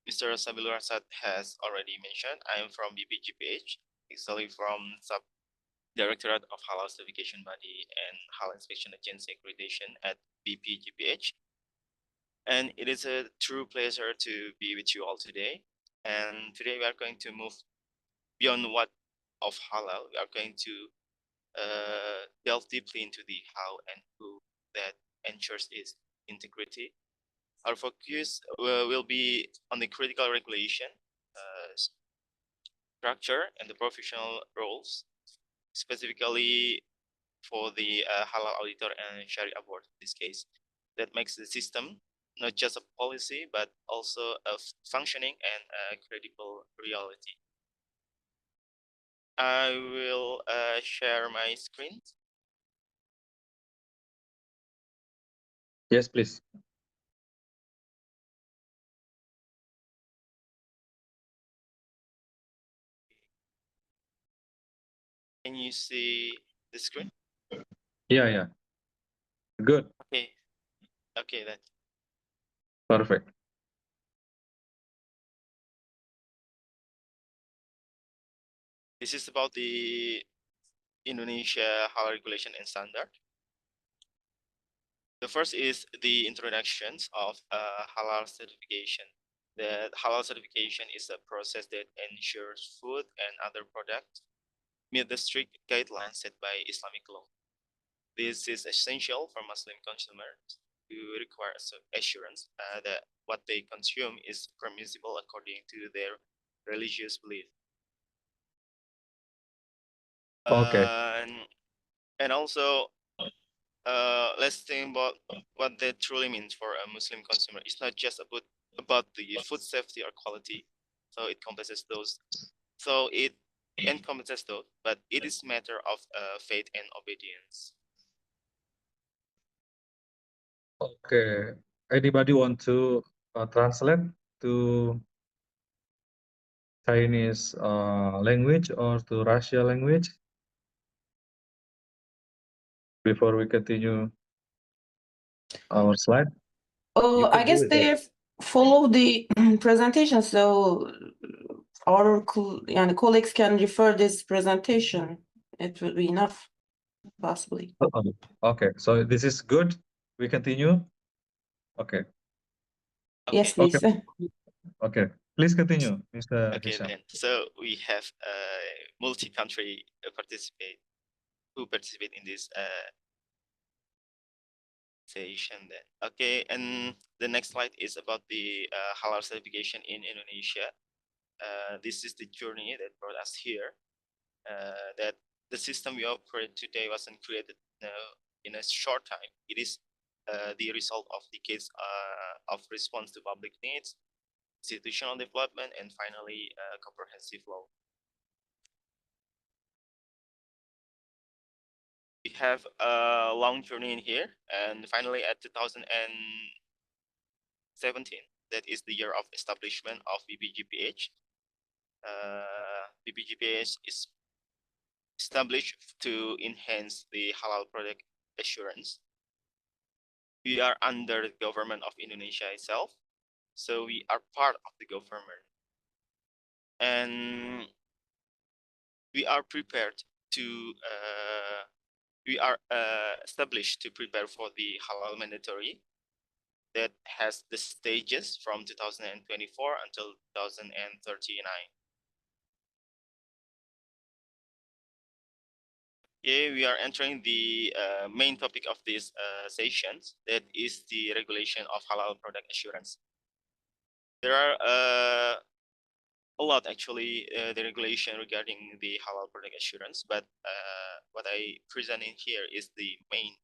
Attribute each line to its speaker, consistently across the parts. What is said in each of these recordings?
Speaker 1: Mr. Sabilur Asad has already mentioned, I am from BPJPH, actually from Sub-Directorate of Halal Certification Body and Halal Inspection Agency Accreditation at BPJPH. And it is a true pleasure to be with you all today. And today we are going to move beyond what of halal. We are going to delve deeply into the how and who that ensures its integrity. Our focus will be on the critical regulation, structure, and the professional roles, specifically for the halal auditor and Sharia board in this case. That makes the system not just a policy, but also a functioning and a credible reality. I will share my screen.
Speaker 2: Yes, please.
Speaker 1: Can you see the screen?
Speaker 2: Yeah. Good.
Speaker 1: Okay, then.
Speaker 2: Perfect.
Speaker 1: This is about the Indonesia halal regulation and standard. The first is the introductions of halal certification. The halal certification is a process that ensures food and other products meet the strict guidelines set by Islamic law. This is essential for Muslim consumers who require assurance that what they consume is permissible according to their religious belief.
Speaker 2: Okay.
Speaker 1: And also, let's think about what that truly means for a Muslim consumer. It's not just about the food safety or quality. So it encompasses those. So it encompasses those, but it is matter of faith and obedience.
Speaker 2: Okay. Anybody want to translate to Chinese language or to Russian language before we continue our slide? You
Speaker 3: I
Speaker 2: can do
Speaker 3: guess
Speaker 2: it.
Speaker 3: they have followed the presentation, so our yani colleagues can refer this presentation. It will be enough, possibly.
Speaker 2: Okay, so this is good. We continue. Okay.
Speaker 3: Yes, please.
Speaker 2: Okay. Please continue, Mr.
Speaker 1: Okay,
Speaker 2: Hisham.
Speaker 1: then. So we have multi-country who participate in this session. Then. Okay, and the next slide is about the halal certification in Indonesia. This is the journey that brought us here. That the system we operate today wasn't created in a short time. It is the result of decades of response to public needs, institutional development, and finally, comprehensive law. We have a long journey in here, and finally at 2017, that is the year of establishment of BPJPH. BPJPH is established to enhance the halal product assurance. We are under the government of Indonesia itself, so we are part of the government, and we are prepared to we are established to prepare for the halal mandatory that has the stages from 2024 until 2039. Here we are entering the main topic of this sessions, that is the regulation of halal product assurance. There are a lot actually the regulation regarding the halal product assurance, but what I present in here is the main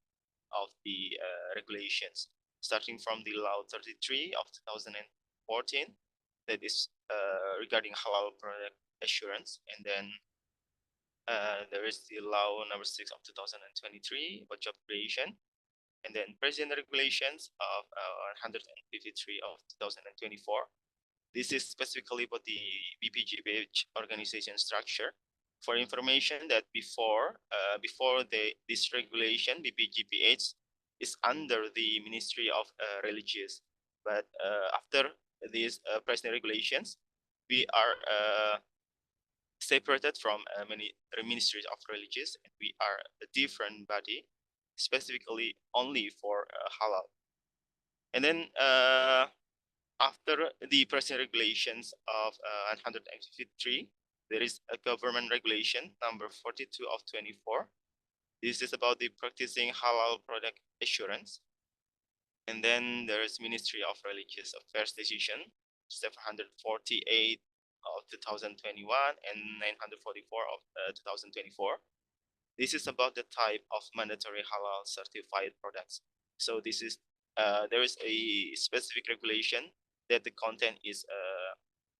Speaker 1: of the regulations, starting from the Law 33 of 2014, that is regarding halal product assurance, and then there is the Law number 6 of 2023 about job creation, and then President regulations of 153 of 2024. This is specifically about the BPJPH organization structure. For information that before this regulation, BPJPH is under the Ministry of Religious, but after these pricing regulations, we are separated from many ministries of religious, and we are a different body, specifically only for halal. And then after the pricing regulations of 153, there is a government regulation number 42 of 24. This is about the practicing halal product assurance. And then there is Ministry of Religious Affairs decision 748 of 2021 and 944 of 2024. This is about the type of mandatory halal certified products. So this is there is a specific regulation that the content is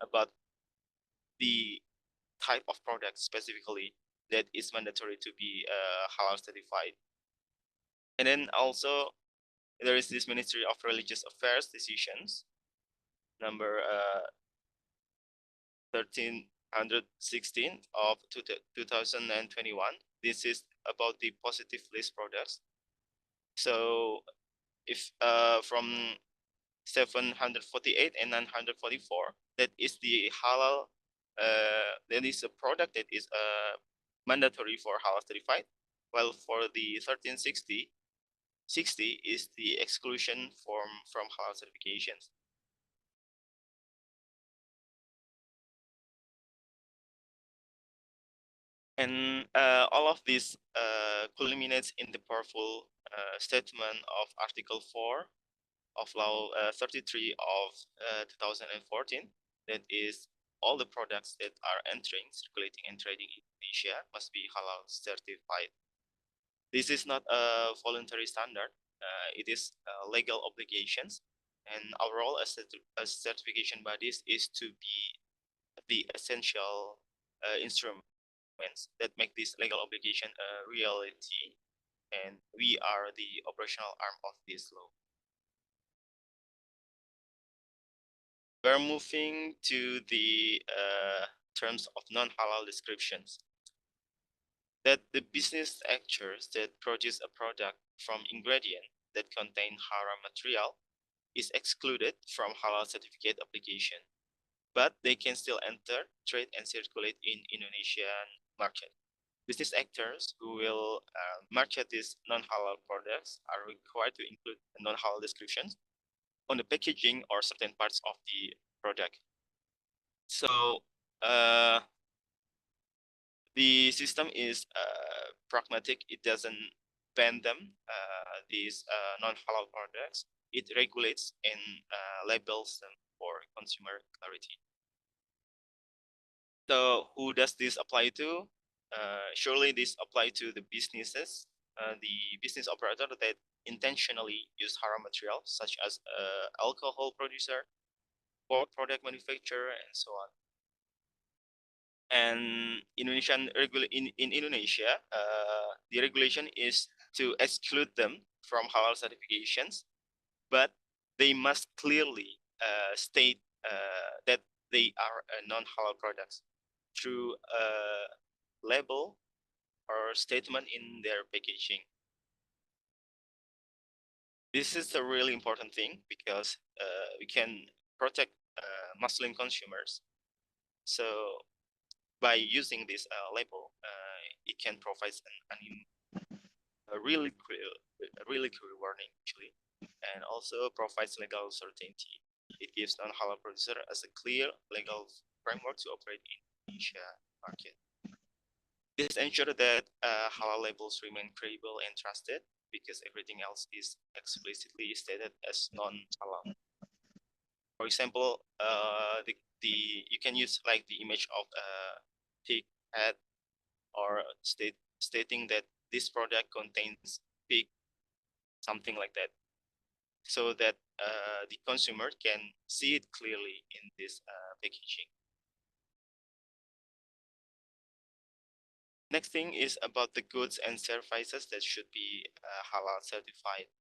Speaker 1: about the type of product specifically that is mandatory to be halal certified. And then also there is this Ministry of Religious Affairs decisions number 1316 of 2021. This is about the positive list products. So if from 748 and 944, that is the halal, that is a product that is mandatory for halal certified, while for the 1360 is the exclusion from halal certifications. And all of this culminates in the powerful statement of Article 4 of Law 33 of 2014, that is all the products that are entering, circulating, and trading in Indonesia must be halal certified. This is not a voluntary standard. It is legal obligations. And our role as certification bodies is to be the essential instruments that make this legal obligation a reality. And we are the operational arm of this law. We're moving to the terms of non-halal descriptions. That the business actors that produce a product from ingredient that contain haram material is excluded from halal certificate application, but they can still enter, trade, and circulate in Indonesian market. Business actors who will market these non-halal products are required to include non-halal descriptions on the packaging or certain parts of the product. So the system is pragmatic. It doesn't ban them, these non-halal products. It regulates and labels them for consumer clarity. So who does this apply to? Surely this apply to the businesses, the business operator that intentionally use haram material, such as alcohol producer, pork product manufacturer, and so on. And in Indonesia, the regulation is to exclude them from halal certifications, but they must clearly state that they are non-halal products through a label or statement in their packaging. This is a really important thing because we can protect Muslim consumers. So by using this label, it can provide a really clear warning actually, and also provides legal certainty. It gives non-halal producer as a clear legal framework to operate in Indonesia market. This ensures that halal labels remain credible and trusted because everything else is explicitly stated as non-halal. For example, you can use like the image of a pig head, or stating that this product contains pig, something like that, so that the consumer can see it clearly in this packaging. Next thing is about the goods and services that should be halal certified.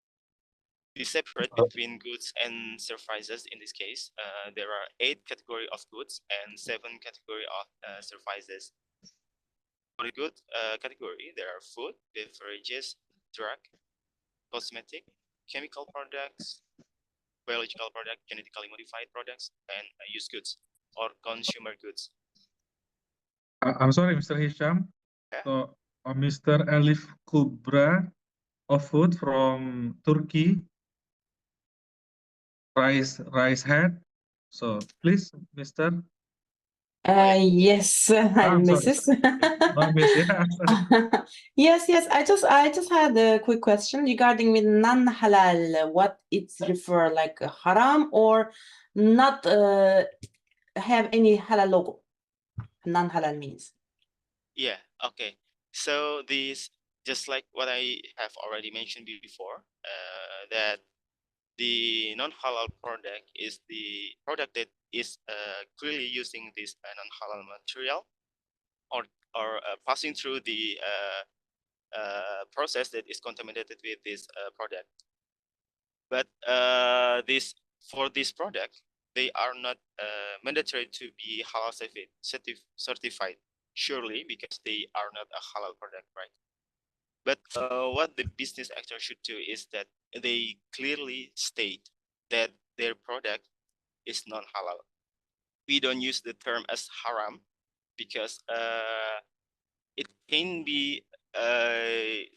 Speaker 1: We separate between goods and services. In this case, there are 8 categories of goods and 7 categories of services. For the good category, there are food, beverages, drug, cosmetic, chemical products, biological product, genetically modified products, and used goods or consumer goods.
Speaker 2: I'm sorry, Mr. Hisham.
Speaker 1: Yeah.
Speaker 2: So, Mr. Elif Kubra of food from Turkey, rice head. So, please, Mr.
Speaker 3: Yes, I'm
Speaker 2: Sorry,
Speaker 3: Mrs.
Speaker 2: not Miss. Yeah, sorry.
Speaker 3: Yes. I just had a quick question regarding with non-halal. What it's refer like haram or not have any halal logo? Non-halal means.
Speaker 1: Yeah. Okay. So this, just like what I have already mentioned before, that the non-halal product is the product that is clearly using this non-halal material or passing through the process that is contaminated with this product. But for this product, they are not mandatory to be halal certified, surely, because they are not a halal product, right? But what the business actor should do is that they clearly state that their product is non-halal. We don't use the term as haram because it can be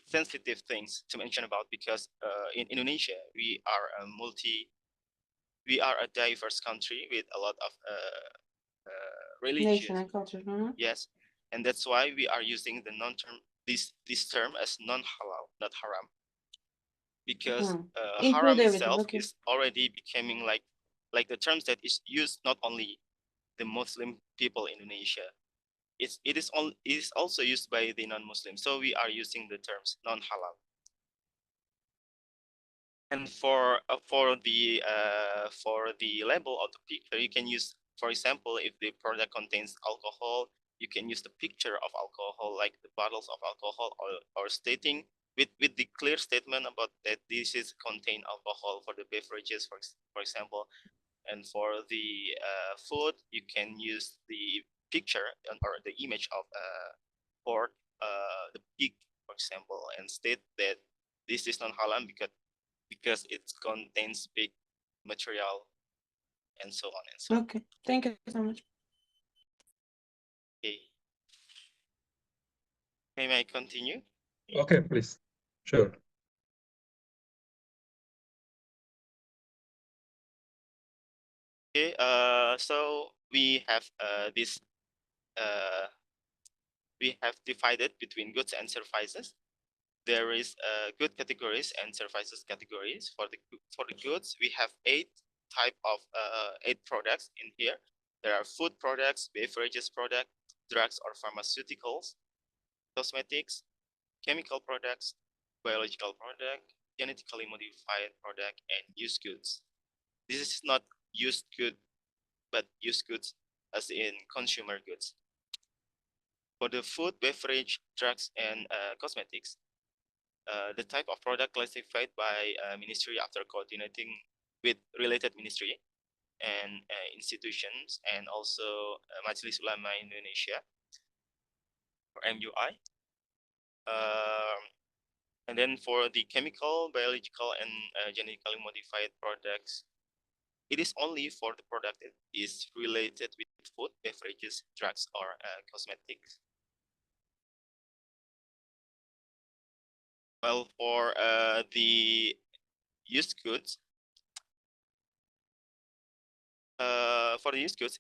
Speaker 1: sensitive things to mention about, because in Indonesia we are a diverse country with a lot of religions.
Speaker 3: Nation and culture.
Speaker 1: Yes, and that's why we are using the this term as non-halal, not haram, because haram
Speaker 3: Include everything.
Speaker 1: itself
Speaker 3: Okay.
Speaker 1: is already becoming like the terms that is used not only the Muslim people in Indonesia. It is also used by the non-Muslims. So we are using the terms non-halal. And for the label of the picture, you can use, for example, if the product contains alcohol, you can use the picture of alcohol, like the bottles of alcohol, or stating with the clear statement about that this is contain alcohol for the beverages, for example. And for the food, you can use the picture or the image of pork, the pig, for example, and state that this is non halal because it contains pig material, and so on and so on.
Speaker 3: Okay. Thank you so much.
Speaker 1: Okay. May I continue?
Speaker 2: Okay, please. Sure.
Speaker 1: Okay. So we have this. We have divided between goods and services. There is good categories and services categories. For the goods, we have 8 products in here. There are food products, beverages product, drugs or pharmaceuticals, cosmetics, chemical products, biological product, genetically modified product, and used goods. This is not used good, but used goods as in consumer goods. For the food, beverage, drugs, and cosmetics, the type of product classified by ministry after coordinating with related ministry and institutions, and also Majelis Ulama Indonesia, or MUI. And then for the chemical, biological, and genetically modified products, it is only for the product that is related with food, beverages, drugs, or cosmetics. Well, for the used goods,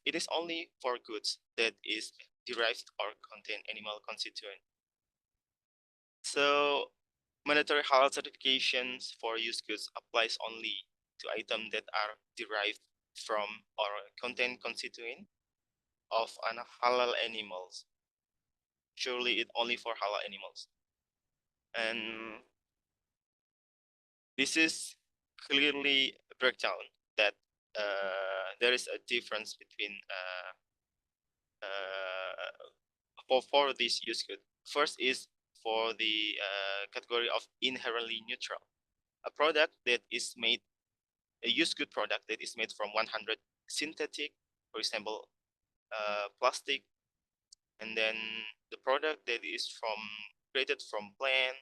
Speaker 1: it is only for goods that is derived or contain animal constituent. So mandatory halal certifications for used goods applies only to items that are derived from or contain constituent of an halal animals. Surely it only for halal animals. And this is clearly a breakdown that there is a difference between for this use good. First is for the category of inherently neutral, a product that is made, a used good product that is made from 100 synthetic, for example, plastic, and then the product that is created from plant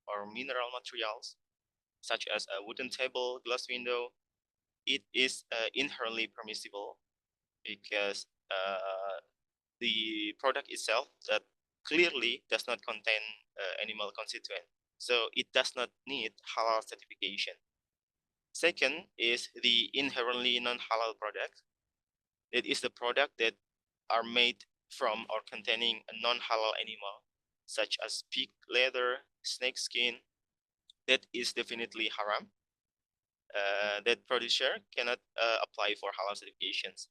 Speaker 1: or mineral materials, such as a wooden table, glass window, it is inherently permissible because the product itself that clearly does not contain animal constituent, so it does not need halal certification. Second is the inherently non-halal product. It is the product that are made from or containing a non-halal animal, such as pig leather, snake skin, that is definitely haram. That producer cannot apply for halal certifications,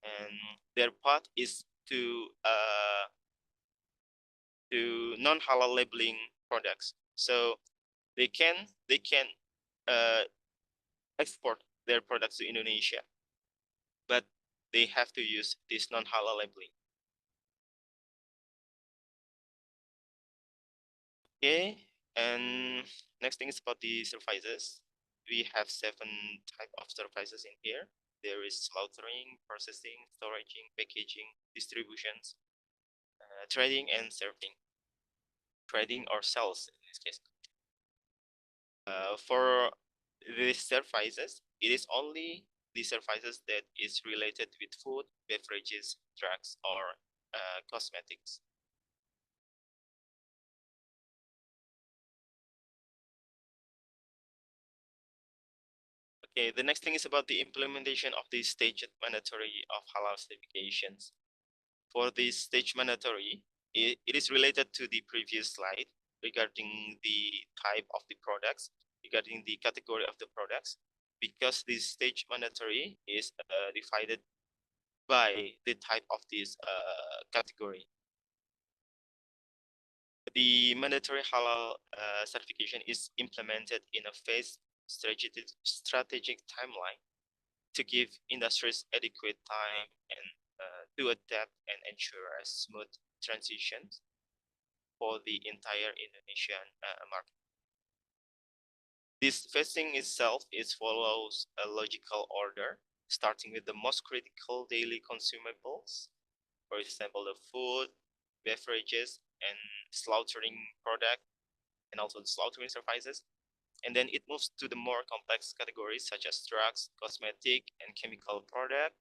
Speaker 1: and their path is to non-halal labeling products. So they can export their products to Indonesia, but they have to use this non-halal labeling. Okay, and next thing is about the services. We have 7 types of services in here. There is slaughtering, processing, storage, packaging, distributions, trading, and serving. Trading or sales in this case. For these services, it is only the services that is related with food, beverages, drugs, or cosmetics. Okay, the next thing is about the implementation of the staged mandatory of halal certifications. For the stage mandatory, it is related to the previous slide regarding the type of the products, regarding the category of the products, because this stage mandatory is divided by the type of this category. The mandatory halal certification is implemented in a phased strategic timeline to give industries adequate time and to adapt and ensure a smooth transition for the entire Indonesian market. This phasing itself follows a logical order, starting with the most critical daily consumables, for example, the food, beverages, and slaughtering product, and also the slaughtering services. And then it moves to the more complex categories such as drugs, cosmetic, and chemical product.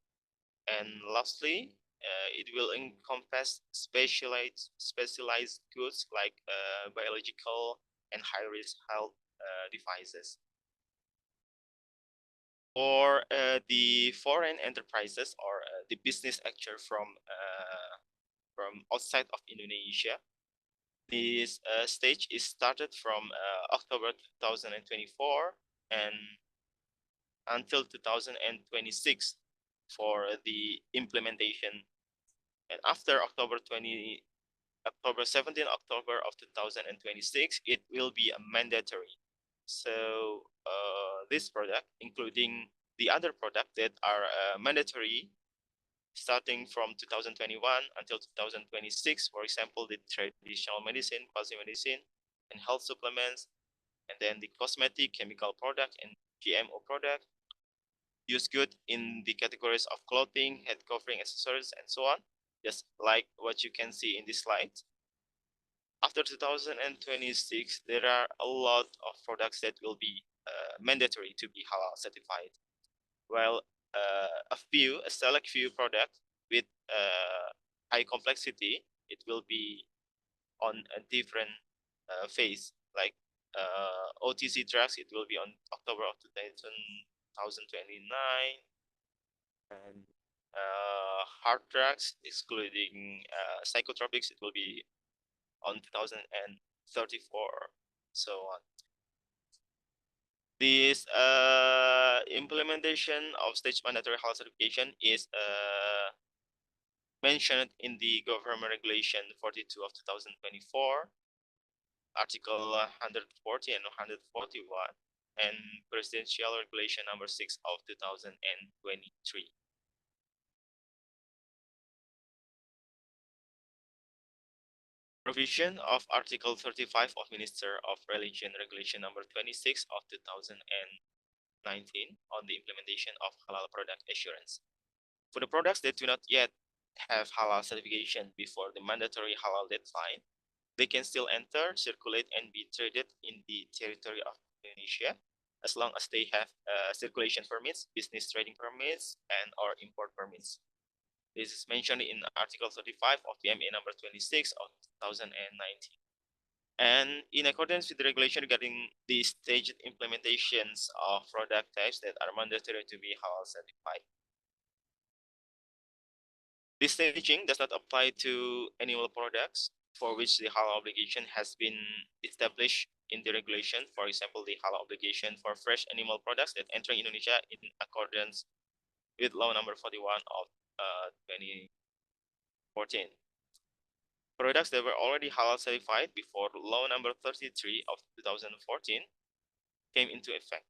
Speaker 1: And lastly, it will encompass specialized goods like biological and high-risk health devices. For the foreign enterprises or the business actor from outside of Indonesia, this stage is started from October 2024 and until 2026 for the implementation. And after October 17 October of 2026, it will be a mandatory. So this product, including the other product that are mandatory starting from 2021 until 2026, for example, the traditional medicine, quasi medicine, and health supplements, and then the cosmetic, chemical product, and GMO product, used good in the categories of clothing, head covering, accessories, and so on, just like what you can see in this slide. After 2026, there are a lot of products that will be mandatory to be halal certified, while a select few products with high complexity, it will be on a different phase. Like OTC drugs, it will be on October of 2029, and hard drugs, excluding psychotropics, it will be on 2034, so on. This implementation of stage mandatory halal certification is mentioned in the government regulation 42 of 2024, article 140 and 141, and presidential regulation number 6 of 2023. Provision of Article 35 of Minister of Religion Regulation number 26 of 2019 on the implementation of halal product assurance. For the products that do not yet have halal certification before the mandatory halal deadline, they can still enter, circulate, and be traded in the territory of Indonesia as long as they have circulation permits, business trading permits, and or import permits. This is mentioned in Article 35 of PMA number 26 of 2019. And in accordance with the regulation regarding the staged implementations of product types that are mandatory to be halal certified. This staging does not apply to animal products for which the halal obligation has been established in the regulation. For example, the halal obligation for fresh animal products that enter Indonesia in accordance with law number 41 of 2014. Products that were already halal certified before law number 33 of 2014 came into effect.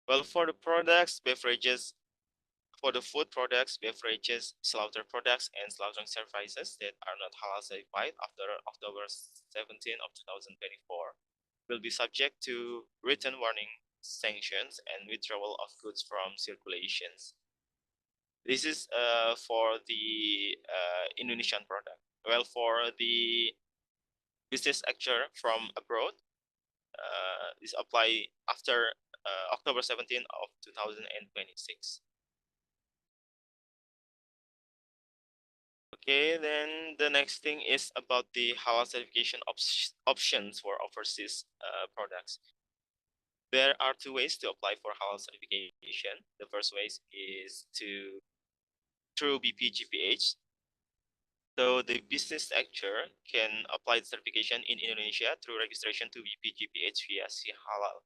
Speaker 1: Well, for the products, beverages, for the food products, beverages, slaughter products, and slaughtering services that are not halal certified after October 17 of 2024 will be subject to written warning, sanctions, and withdrawal of goods from circulations. This is for the Indonesian product. Well, for the business actor from abroad, this apply after October 17 of 2026. Okay, then the next thing is about the halal certification options for overseas products. There are two ways to apply for halal certification. The first way is through BPJPH. So the business actor can apply the certification in Indonesia through registration to BPJPH via Si Halal.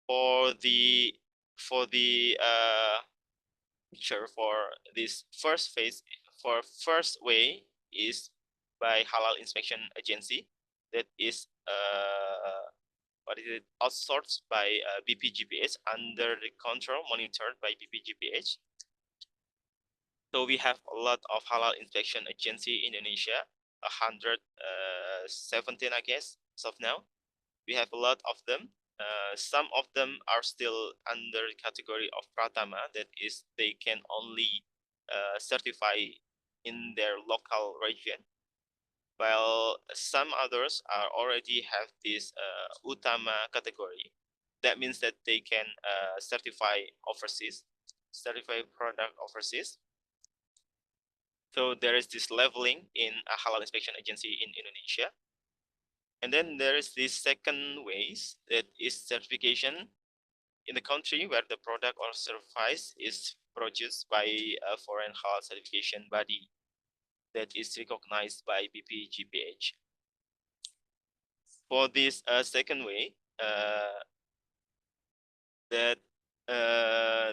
Speaker 1: For the picture for this first phase, for first way is by halal inspection agency that is outsourced by BPJPH under the control monitored by BPJPH. So we have a lot of halal inspection agency in Indonesia, 117 I guess as of now. We have a lot of them. Some of them are still under the category of Pratama, that is, they can only certify in their local region, while some others are already have this Utama category. That means that they can certify product overseas. So there is this leveling in a halal inspection agency in Indonesia. And then there is this second ways, that is certification in the country where the product or service is produced by a foreign halal certification body that is recognized by BPJPH. For this second way,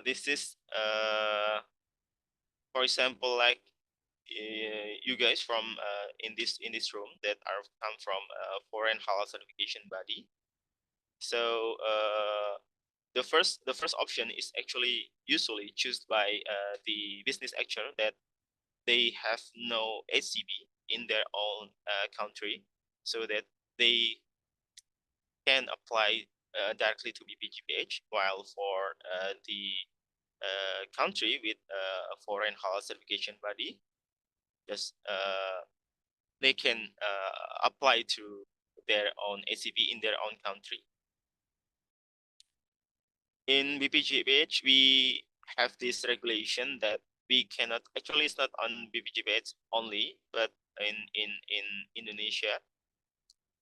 Speaker 1: this is, for example, like you guys from in this room that are come from foreign halal certification body. So the first option is actually usually chosen by the business actor that they have no HCB in their own country, so that they can apply directly to BPJPH. While for the country with a foreign halal certification body, just they can apply to their own HCB in their own country. In BPJPH, we have this regulation that we cannot, actually it's not on BPJPH only, but in Indonesia,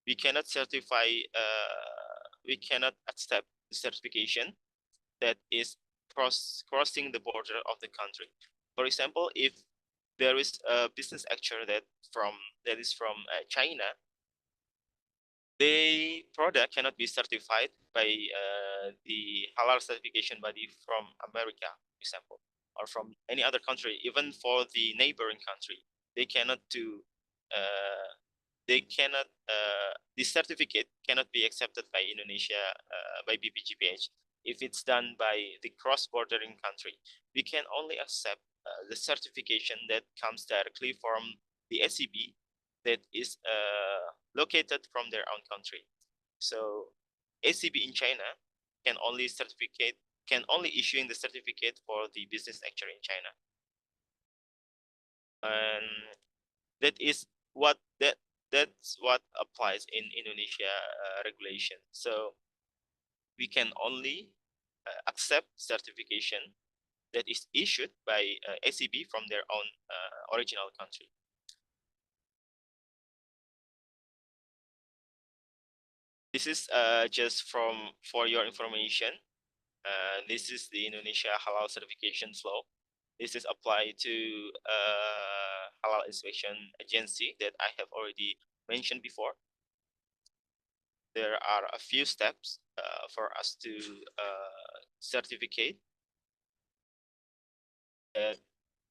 Speaker 1: we cannot certify, we cannot accept the certification that is crossing the border of the country. For example, if there is a business actor that is from China, the product cannot be certified by the halal certification body from America, for example, or from any other country. Even for the neighboring country, they cannot do. The certificate cannot be accepted by Indonesia by BPJPH if it's done by the cross-bordering country. We can only accept the certification that comes directly from the SCB that is located from their own country. So SCB in China can only issuing the certificate for the business actor in China, and that's what applies in Indonesia regulation. So we can only accept certification that is issued by ACB from their own original country. This is just for your information. This is the Indonesia Halal certification flow. This is applied to Halal Inspection Agency that I have already mentioned before. There are a few steps for us to certificate that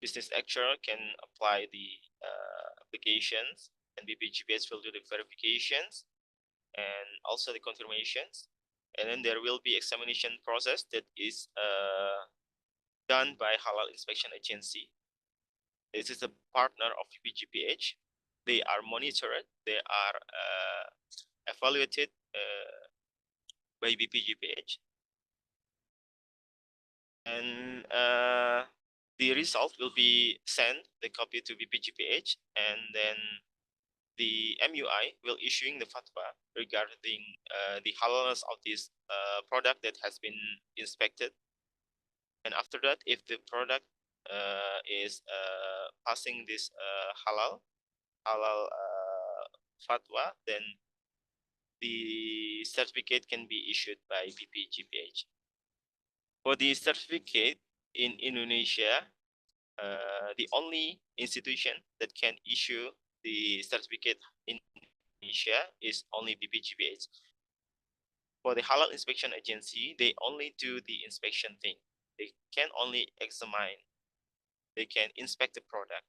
Speaker 1: business actual can apply the applications, and BPJPH will do the verifications and also the confirmations. And then there will be examination process that is done by Halal Inspection Agency. This is a partner of BPJPH. They are monitored, they are evaluated by BPJPH. And the result will be sent, the copy to BPJPH, and then the MUI will issuing the fatwa regarding the halalness of this product that has been inspected. And after that, if the product is passing this halal fatwa, then the certificate can be issued by BPJPH. For the certificate in Indonesia, the only institution that can issue the certificate in Indonesia is only BPJPH. For the Halal Inspection Agency, they only do the inspection thing. They can only examine, they can inspect the product,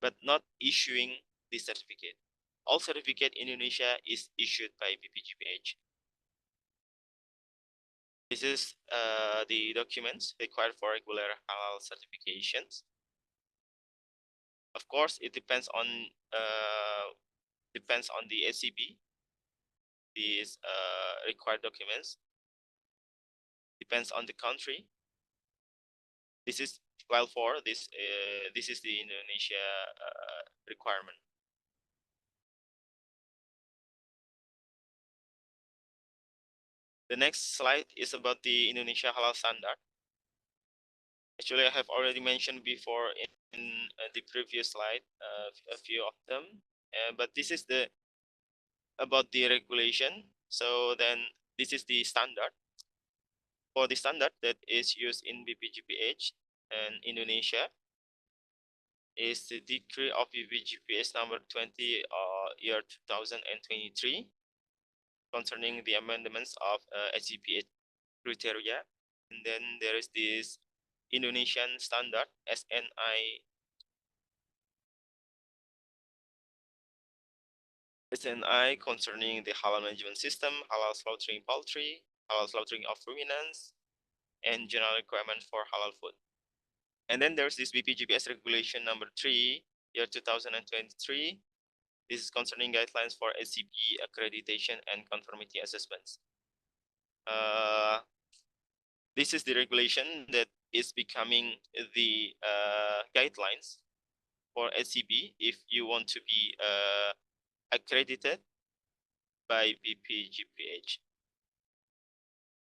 Speaker 1: but not issuing the certificate. All certificate in Indonesia is issued by BPJPH. This is the documents required for regular halal certifications. Of course, it depends on the ACB. These required documents depends on the country. This is this is the Indonesia requirement. The next slide is about the Indonesia Halal Standard. Actually, I have already mentioned before in the previous slide a few of them, but this is about the regulation. So then this is the standard. For the standard that is used in BPJPH and Indonesia is the decree of BPJPH number 20 year 2023 concerning the amendments of SGPH criteria. And then there is this Indonesian standard SNI concerning the halal management system, halal slaughtering poultry, halal slaughtering of ruminants, and general requirement for halal food. And then there's this BPJPH regulation number 3 year 2023. This is concerning guidelines for SCP accreditation and conformity assessments. This is the regulation that is becoming the guidelines for SCB if you want to be accredited by BPJPH.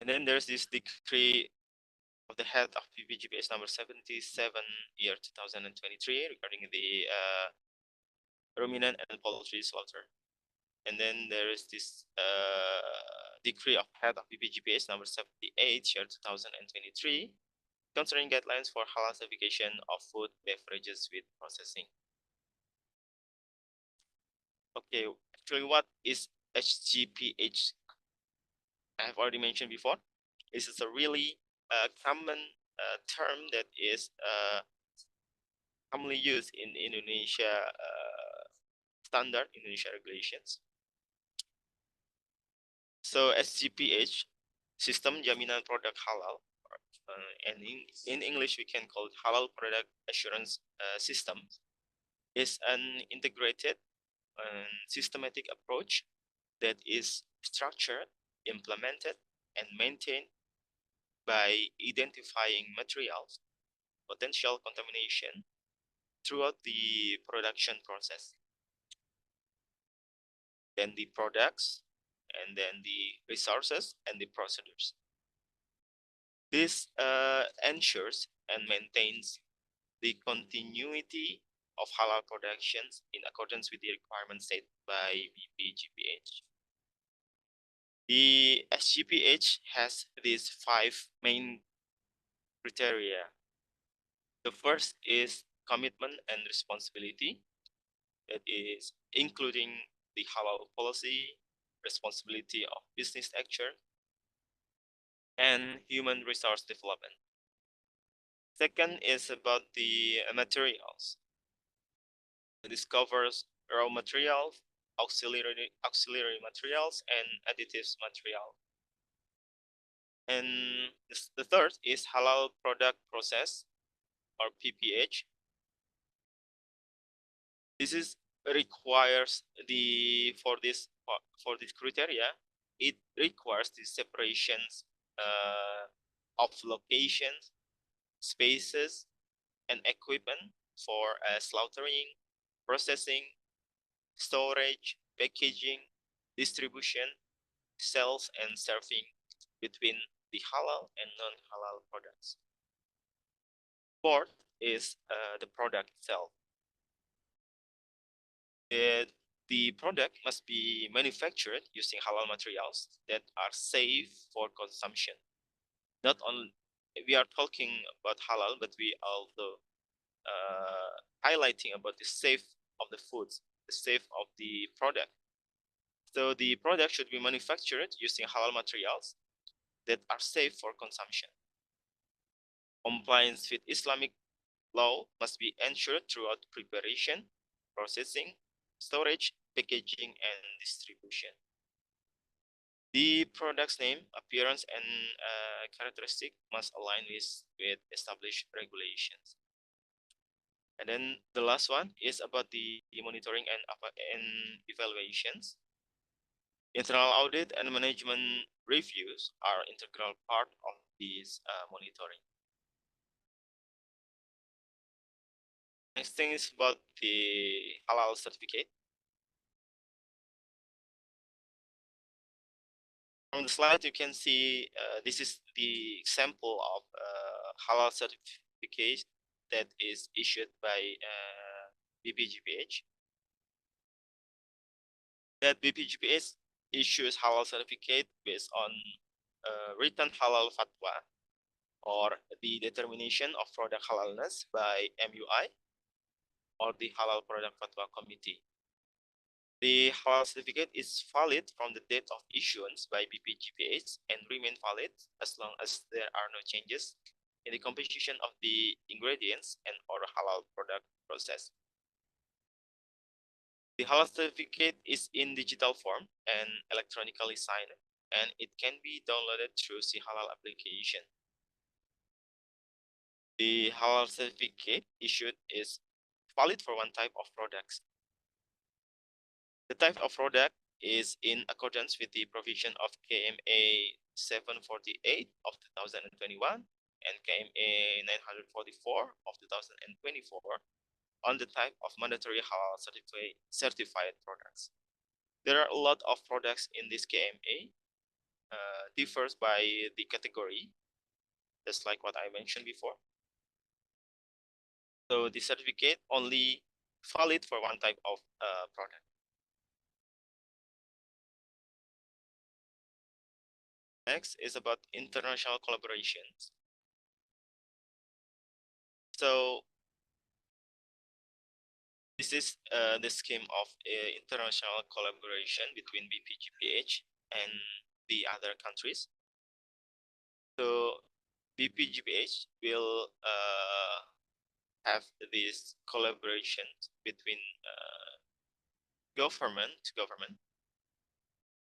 Speaker 1: And then there's this decree of the head of BPJPH number 77 year 2023 regarding the ruminant and poultry slaughter. And then there is this decree of head of BPJPH number 78 year 2023 concerning guidelines for halal certification of food beverages with processing. Okay, actually, what is HGPH? I have already mentioned before. This is a really common term that is commonly used in Indonesia standard Indonesia regulations. So SGPH, System Jaminan Produk Halal, and in English we can call it Halal Product Assurance System, is an integrated and systematic approach that is structured, implemented, and maintained by identifying materials, potential contamination throughout the production process. Then the products and then the resources and the procedures. This ensures and maintains the continuity of halal productions in accordance with the requirements set by BPJPH. The SGPH has these 5 main criteria. The first is commitment and responsibility, that is including the halal policy, responsibility of business action, and human resource development. Second is about the materials. This covers raw materials, auxiliary materials, and additives material. And the third is halal product process, or PPH. This requires for this criteria, it requires the separations of locations, spaces, and equipment for slaughtering, processing, storage, packaging, distribution, sales, and serving between the halal and non-halal products. Fourth is the product itself. The product must be manufactured using halal materials that are safe for consumption. Not only we are talking about halal, but we also highlighting about the safe of the foods, the safe of the product. So the product should be manufactured using halal materials that are safe for consumption. Compliance with Islamic law must be ensured throughout preparation, processing, storage, packaging, and distribution. The product's name, appearance, and characteristic must align with established regulations. And then the last one is about the monitoring and evaluations. Internal audit and management reviews are integral part of this monitoring. Next thing is about the halal certificate. From the slide, you can see this is the example of halal certificate that is issued by BPJPH. That BPJPH issues halal certificate based on written halal fatwa, or the determination of product halalness by MUI, or the Halal Product Fatwa Committee. The halal certificate is valid from the date of issuance by BPJPH and remain valid as long as there are no changes in the composition of the ingredients and or halal product process. The halal certificate is in digital form and electronically signed, and it can be downloaded through the Halal application. The halal certificate issued is valid for one type of products. The type of product is in accordance with the provision of KMA 748 of 2021 and KMA 944 of 2024 on the type of mandatory halal certified products. There are a lot of products in this KMA, differs by the category, just like what I mentioned before. So the certificate only valid for one type of product. Next is about international collaborations. So this is the scheme of international collaboration between BPJPH and the other countries. So BPJPH will have this collaboration between government to government.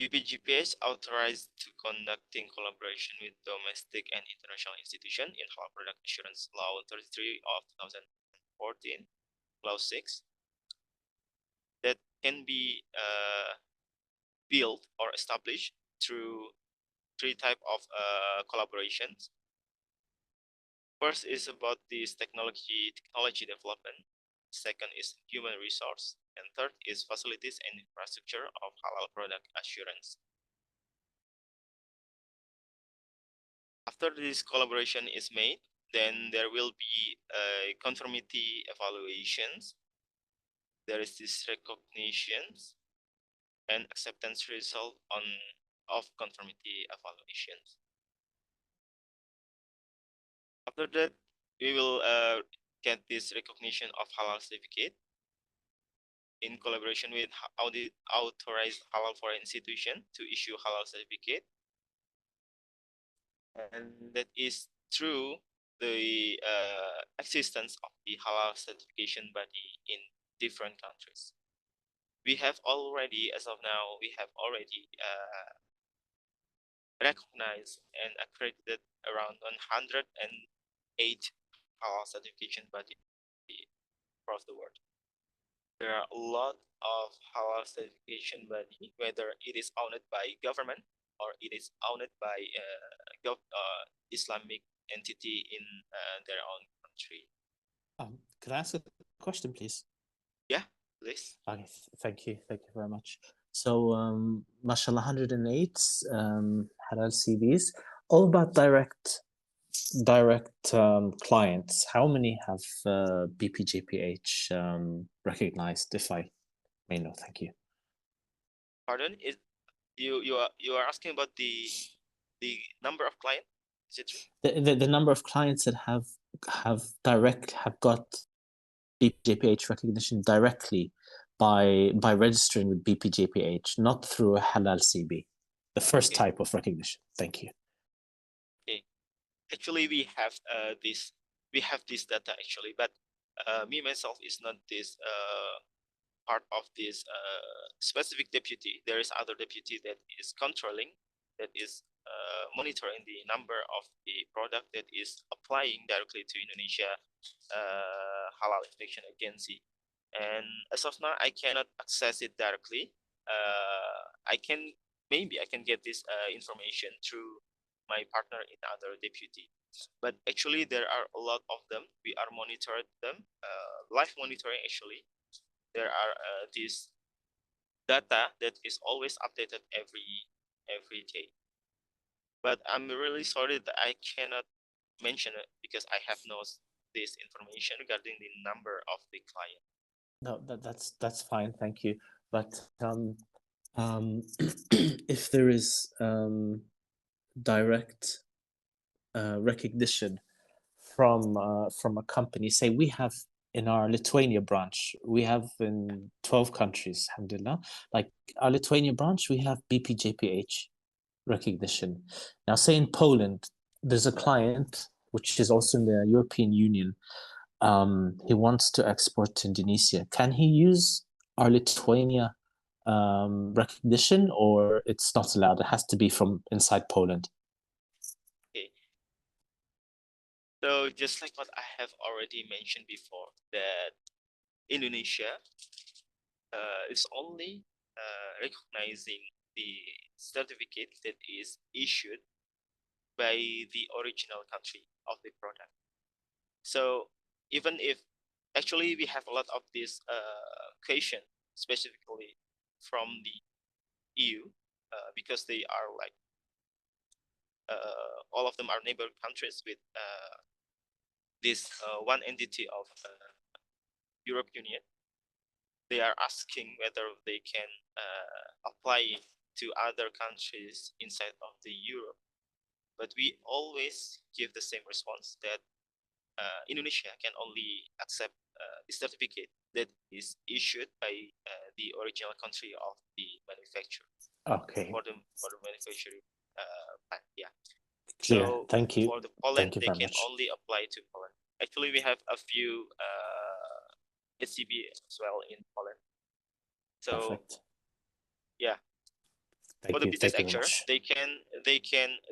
Speaker 1: BPJPH authorized to conducting collaboration with domestic and international institutions in halal product assurance law 33 of 2014, clause 6, that can be built or established through 3 types of collaborations. First is about this technology development. Second is human resource, and third is facilities and infrastructure of halal product assurance. After this collaboration is made, then there will be conformity evaluations. There is this recognitions and acceptance result of conformity evaluations. After that, we will get this recognition of halal certificate in collaboration with authorized halal foreign institution to issue halal certificate, and that is through the existence of the halal certification body in different countries. We have already, as of now, we have already recognized and accredited around 108 halal certification body across the world. There are a lot of halal certification body, whether it is owned by government or it is owned by Islamic entity in their own country.
Speaker 4: Could I ask a question, please?
Speaker 1: Yeah, please.
Speaker 4: Okay, thank you very much. So, mashallah, 108 halal CVs, all about direct clients. How many have BPJPH recognized, if I may know? Thank you.
Speaker 1: Pardon? You are asking about the number of clients? Is it true?
Speaker 4: The number of clients that have got BPJPH recognition directly by registering with BPJPH, not through a halal CB, the first type of recognition. Thank you.
Speaker 1: Okay. Actually, we have this data actually, but me myself is not this part of this specific deputy. There is other deputy that is controlling, that is monitoring the number of the product that is applying directly to Indonesia Halal Inspection Agency. And as of now, I cannot access it directly. Maybe I can get this information through my partner in other deputy. But actually, there are a lot of them. We are monitoring them, live monitoring actually. There are this data that is always updated every day. But I'm really sorry that I cannot mention it because I have no this information regarding the number of the client.
Speaker 4: No, that's fine. Thank you. But if there is direct recognition from a company, say we have in our Lithuania branch, we have in 12 countries, alhamdulillah, like our Lithuania branch, we have BPJPH recognition. Now, say in Poland, there's a client which is also in the European Union. He wants to export to Indonesia. Can he use our Lithuania recognition, or it's not allowed? It has to be from inside Poland.
Speaker 1: Okay. So just like what I have already mentioned before, that Indonesia is only recognizing the certificate that is issued by the original country of the product. So even if actually we have a lot of this question specifically from the EU because they are like all of them are neighbor countries with this one entity of European Union. They are asking whether they can apply to other countries inside of the Europe, but we always give the same response that Indonesia can only accept the certificate that is issued by the original country of the manufacturer.
Speaker 4: Okay.
Speaker 1: For the manufacturing plant, yeah.
Speaker 4: Clear.
Speaker 1: So
Speaker 4: thank you.
Speaker 1: For the Poland, they can
Speaker 4: much.
Speaker 1: only apply to Poland. Actually, we have a few SCB as well in Poland. So
Speaker 4: Perfect.
Speaker 1: yeah.
Speaker 4: Thank
Speaker 1: For the
Speaker 4: you.
Speaker 1: business
Speaker 4: Thank you very
Speaker 1: actor,
Speaker 4: much.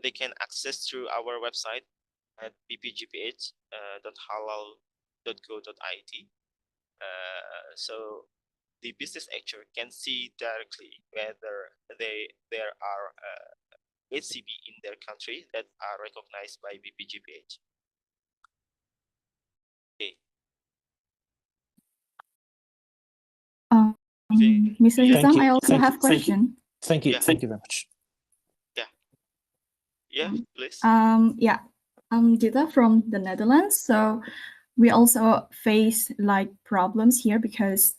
Speaker 1: they can access through our website at bpjph.halal.go.id. So the business actor can see directly whether there are HCB in their country that are recognized by BPJPH. Okay.
Speaker 5: Mr.
Speaker 1: Yeah.
Speaker 5: Hisam, I also have
Speaker 4: Thank you.
Speaker 5: question.
Speaker 4: Thank you.
Speaker 1: Yeah.
Speaker 4: Thank you very much.
Speaker 1: Yeah, please.
Speaker 5: Yeah, I'm Dita from the Netherlands. So we also face like problems here because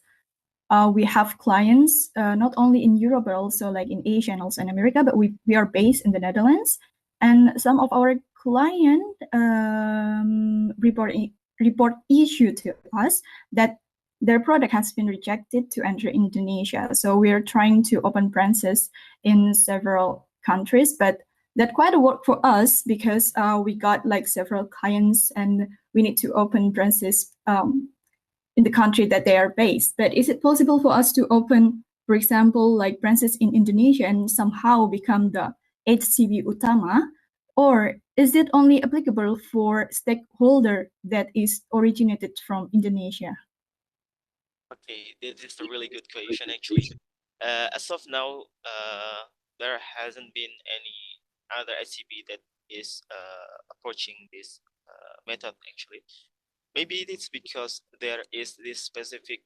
Speaker 5: we have clients not only in Europe but also like in Asia and also in America. But we are based in the Netherlands, and some of our client report issue to us that their product has been rejected to enter Indonesia. So we are trying to open branches in several countries, but that quite a work for us because we got like several clients and we need to open branches in the country that they are based. But is it possible for us to open, for example, like branches in Indonesia and somehow become the HCB Utama? Or is it only applicable for stakeholder that is originated from Indonesia?
Speaker 1: Okay, this is a really good question actually. As of now, there hasn't been any other ICB that is approaching this method actually. Maybe it's because there is this specific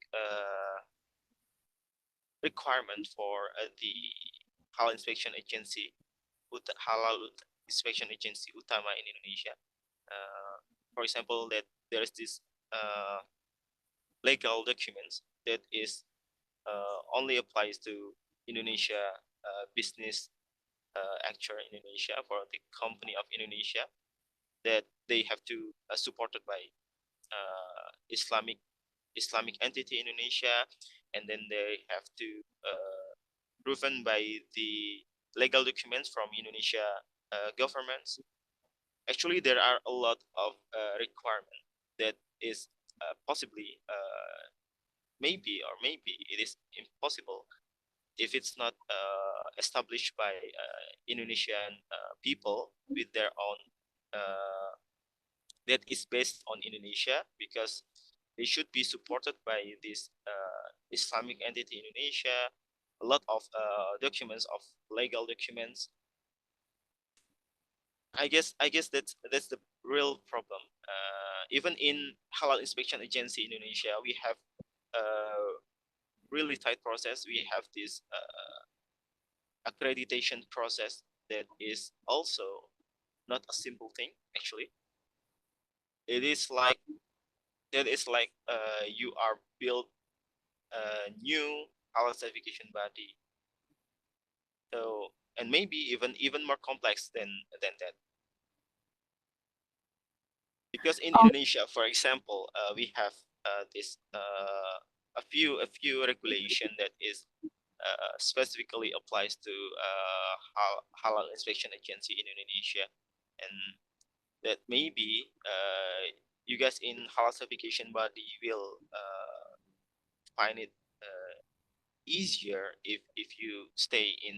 Speaker 1: requirement for the halal inspection agency, halal inspection agency utama in Indonesia. For example, that there is this legal documents that is only applies to Indonesia business actor in Indonesia, for the company of Indonesia, that they have to supported by Islamic entity in Indonesia, and then they have to proven by the legal documents from Indonesia governments. Actually, there are a lot of requirements that is possibly maybe it is impossible if it's not established by Indonesian people with their own that is based on Indonesia, because they should be supported by this Islamic entity in Indonesia. A lot of documents of legal documents. I guess that's the real problem. Even in halal inspection agency in Indonesia, we have really tight process. We have this accreditation process that is also not a simple thing actually. It is like you are built a new halal certification body, so, and maybe even more complex than that, because in Indonesia, for example, we have this a few regulation that is specifically applies to halal inspection agency in Indonesia, and that maybe you guys in halal certification body will find it easier if you stay in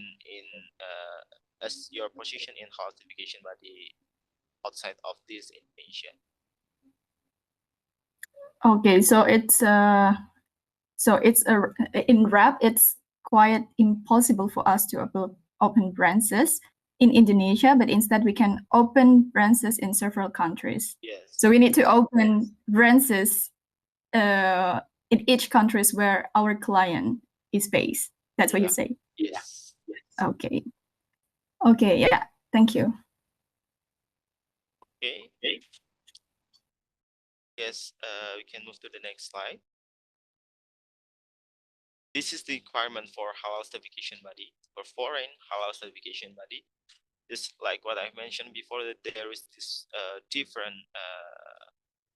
Speaker 1: as your position in halal certification body outside of this Indonesia.
Speaker 5: Okay, so it's in wrap, it's quite impossible for us to open branches in Indonesia, but instead we can open branches in several countries.
Speaker 1: Yes.
Speaker 5: So we need to open branches in each countries where our client is based. That's what you say.
Speaker 1: Yes.
Speaker 5: Okay. Okay. Yeah. Thank you.
Speaker 1: Okay. Yes. We can move to the next slide. This is the requirement for halal certification body, for foreign halal certification body. Just like what I mentioned before, that there is this different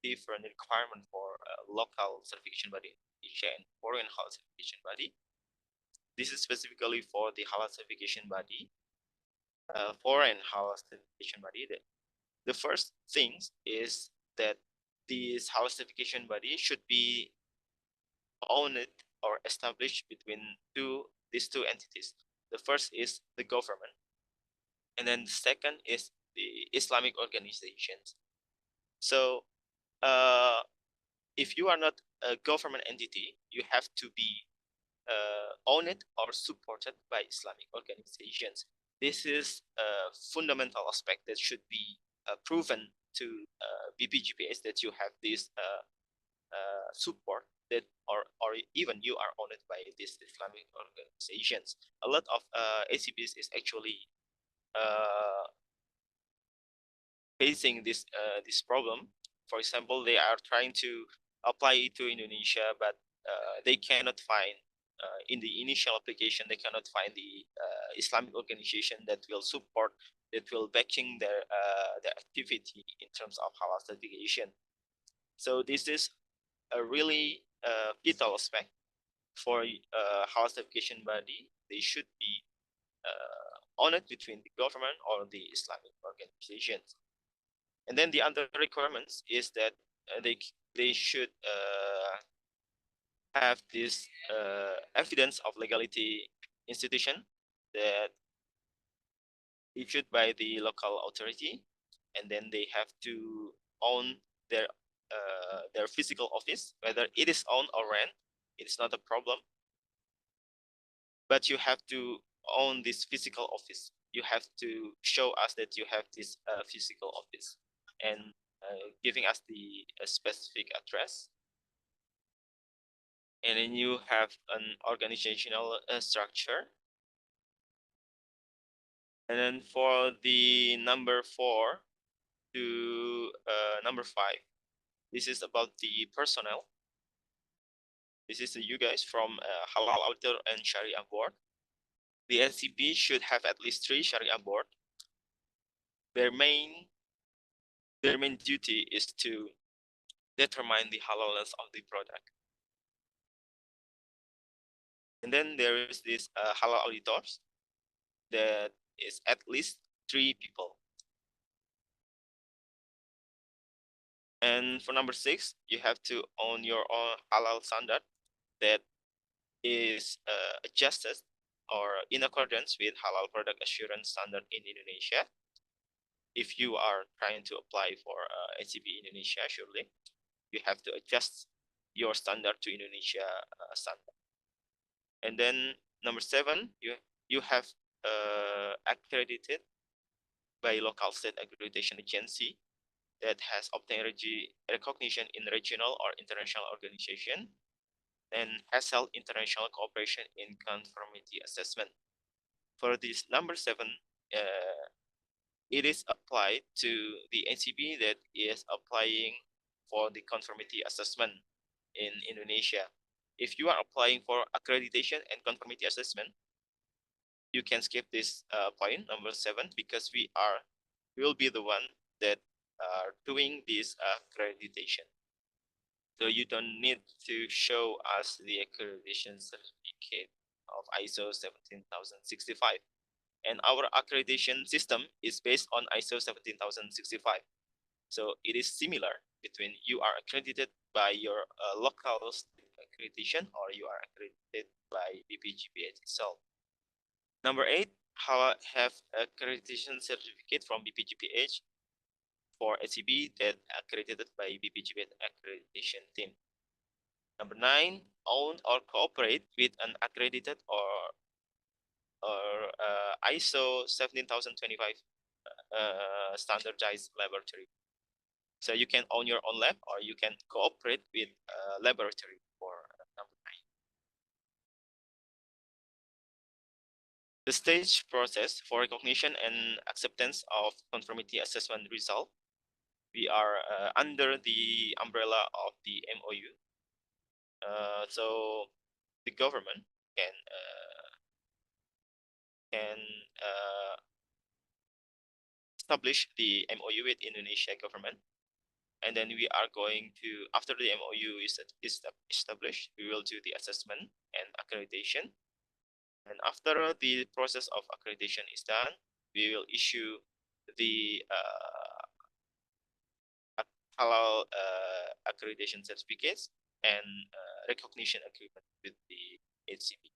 Speaker 1: requirement for local certification body and foreign halal certification body. This is specifically for the halal certification body, foreign halal certification body. The first thing is that this halal certification body should be owned or established between these two entities. The first is the government, and then the second is the Islamic organizations. So if you are not a government entity, you have to be owned or supported by Islamic organizations. This is a fundamental aspect that should be proven to BPJPH, that you have this support, that or even you are owned by these Islamic organizations. A lot of ACBs is actually facing this problem. For example, they are trying to apply it to Indonesia, but they cannot find in the initial application, they cannot find the Islamic organization that will support, that will backing their activity in terms of halal certification. So this is a really vital aspect for halal certification body. They should be honored between the government or the Islamic organizations. And then the other requirements is that they should have this evidence of legality institution that issued by the local authority, and then they have to own their physical office, whether it is owned or rent, it's not a problem. But you have to own this physical office. You have to show us that you have this physical office, and giving us the specific address. And then you have an organizational structure. And then for the number 4 to number 5, this is about the personnel. This is you guys from Halal Auditor and Sharia Board. The NCB should have at least 3 Sharia board. Their main duty is to determine the halalness of the product. And then there is this halal auditors that is at least 3 people. And for number 6, you have to own your own halal standard that is adjusted or in accordance with halal product assurance standard in Indonesia. If you are trying to apply for NCB Indonesia, surely you have to adjust your standard to Indonesia standard. And then number 7, you have accredited by local state accreditation agency that has obtained recognition in regional or international organization and has held international cooperation in conformity assessment. For this number 7, it is applied to the NCB that is applying for the conformity assessment in Indonesia. If you are applying for accreditation and conformity assessment, you can skip this point number 7, because we will be the one that are doing this accreditation. So you don't need to show us the accreditation certificate of ISO 17065. And our accreditation system is based on ISO 17065. So it is similar between you are accredited by your local accreditation or you are accredited by BPJPH itself. Number 8, have accreditation certificate from BPJPH for SCB that accredited by BPJPH accreditation team. Number 9, own or cooperate with an accredited or ISO 17025 standardized laboratory. So you can own your own lab or you can cooperate with a laboratory for number 9. The stage process for recognition and acceptance of conformity assessment result. We are under the umbrella of the MOU. So the government can establish the MOU with Indonesia government, and then we are going to, after the MOU is established, we will do the assessment and accreditation. And after the process of accreditation is done, we will issue the halal accreditation certificates and recognition agreement with the HCB.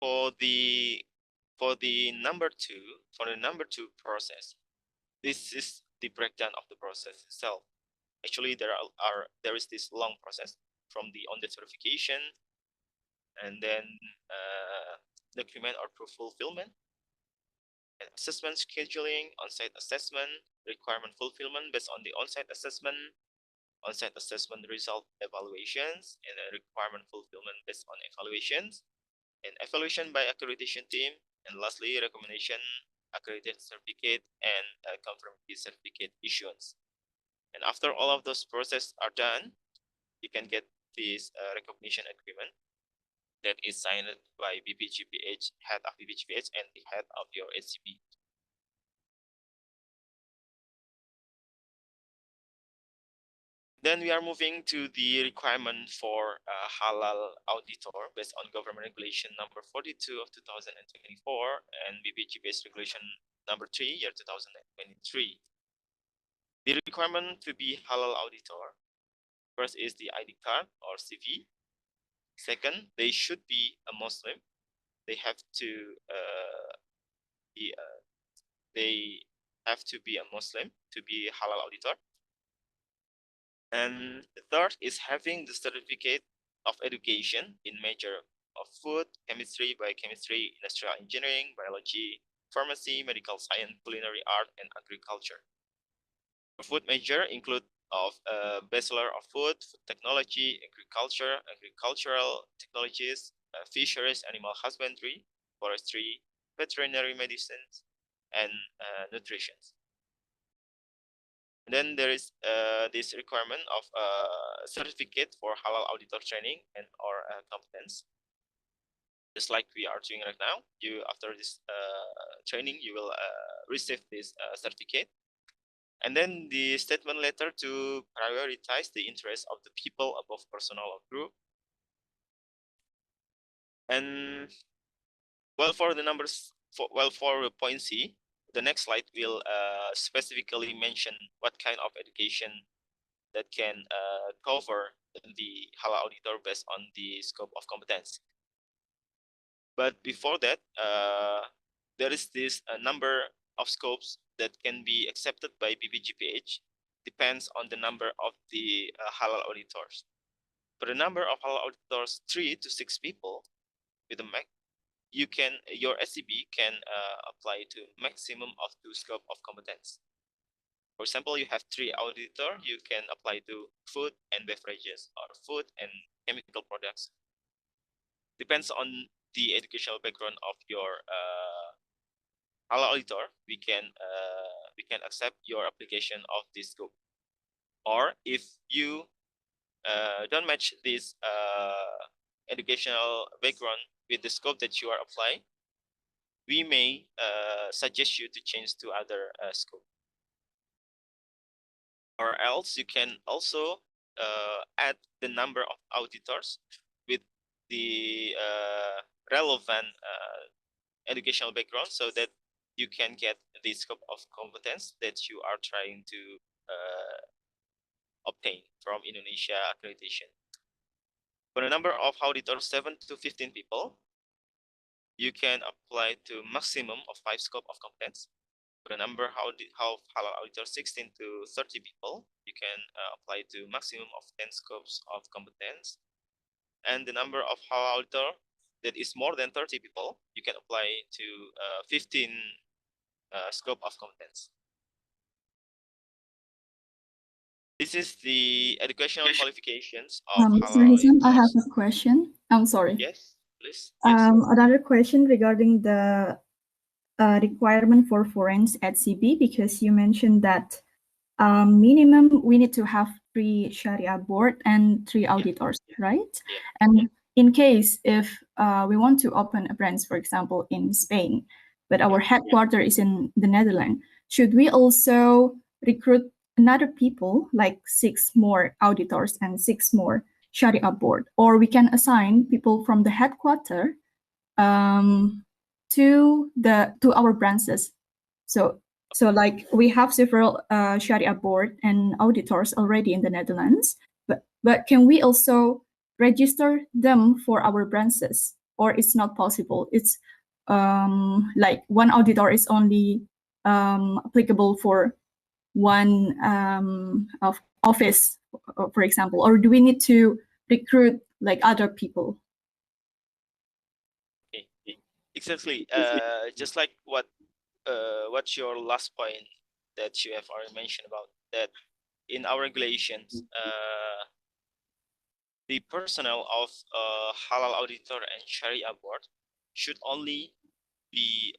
Speaker 1: For the number 2 process, this is the breakdown of the process itself. Actually, there is this long process from the on-date certification, and then document or proof fulfillment, and assessment scheduling, on-site assessment, requirement fulfillment based on the on-site assessment result evaluations, and a requirement fulfillment based on evaluations, and evaluation by accreditation team, and lastly recommendation accredited certificate, and conformity certificate issuance. And after all of those processes are done, you can get this recognition agreement that is signed by BPJPH, head of BPJPH, and the head of your SCB. Then we are moving to the requirement for halal auditor based on government regulation number 42 of 2024 and BPJPH regulation number 3 year 2023. The requirement to be halal auditor, first is the ID card or CV. Second, they should be a Muslim. They have to be a Muslim to be halal auditor. And the third is having the certificate of education in major of food, chemistry, biochemistry, industrial engineering, biology, pharmacy, medical science, culinary art, and agriculture. Food major include of Bachelor of Food, Food Technology, Agriculture, Agricultural Technologies, Fisheries, Animal Husbandry, Forestry, Veterinary Medicine, and Nutrition. And then there is this requirement of certificate for halal auditor training and or competence. Just like we are doing right now, you after this training, you will receive this certificate. And then the statement letter to prioritize the interests of the people above personal or group. And well, for the numbers, for point C, the next slide will specifically mention what kind of education that can cover the halal auditor based on the scope of competence. But before that, there is this number of scopes that can be accepted by BPJPH, depends on the number of the halal auditors. For the number of halal auditors, 3 to 6 people with a max, your SCB can apply to maximum of 2 scope of competence. For example, you have 3 auditor, you can apply to food and beverages or food and chemical products. Depends on the educational background of your halal auditor, we can accept your application of this scope. Or if you don't match this educational background with the scope that you are applying, we may suggest you to change to other scope. Or else you can also add the number of auditors with the relevant educational background so that you can get the scope of competence that you are trying to obtain from Indonesia accreditation. For the number of auditors, 7 to 15 people, you can apply to maximum of 5 scope of competence. For the number of halal auditors, 16 to 30 people, you can apply to maximum of 10 scopes of competence. And the number of halal auditor that is more than 30 people, you can apply to 15 scope of competence. This is the educational qualifications of
Speaker 5: Mr.
Speaker 1: halal
Speaker 5: Hisham, I have
Speaker 1: auditors.
Speaker 5: a question. I'm sorry.
Speaker 1: Yes, please. Yes.
Speaker 5: Another question regarding the requirement for foreign SCB, because you mentioned that minimum we need to have 3 Sharia board and 3 auditors, right?
Speaker 1: Yeah.
Speaker 5: And in case if we want to open a branch, for example, in Spain, but our headquarters is in the Netherlands, should we also recruit another people, like 6 more auditors and 6 more Sharia board, or we can assign people from the headquarters to our branches? So like we have several Sharia board and auditors already in the Netherlands, but can we also register them for our branches, or it's not possible? It's like one auditor is only applicable for one of office, for example, or do we need to recruit like other people?
Speaker 1: Exactly. Just like what's your last point that you have already mentioned about that in our regulations, the personnel of halal auditor and Sharia board should only be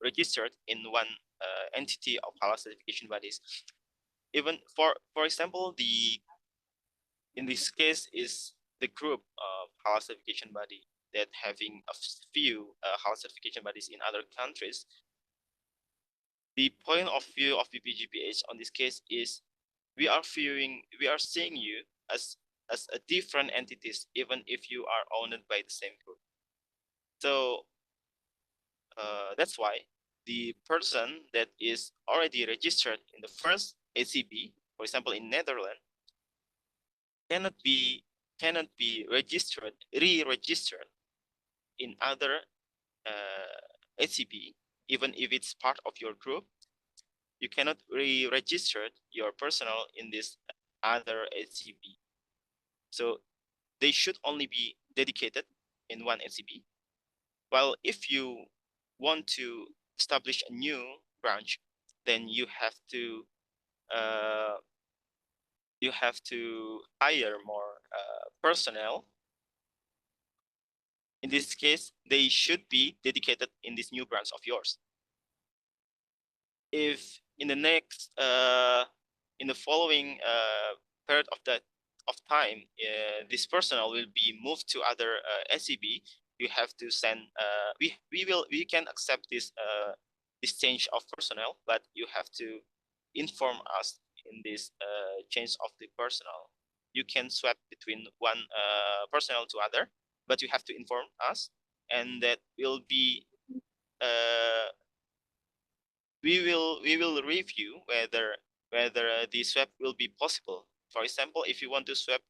Speaker 1: registered in one entity of halal certification bodies. Even for example, in this case is the group of halal certification body that having a few halal certification bodies in other countries. The point of view of BPJPH on this case is we are seeing you as a different entities, even if you are owned by the same group. So that's why the person that is already registered in the first ACB, for example, in Netherlands, cannot be registered, re-registered in other ACB, even if it's part of your group. You cannot re-register your personal in this other ACB. So they should only be dedicated in one ACB. While if you want to establish a new branch, then you have to hire more personnel. In this case, they should be dedicated in this new branch of yours. If in the next in the following period of time, this personnel will be moved to other SCB, you have to send. We can accept this change of personnel, but you have to inform us in this change of the personnel. You can swap between one personnel to other, but you have to inform us, and that will be. We will review whether the swap will be possible. For example, if you want to swap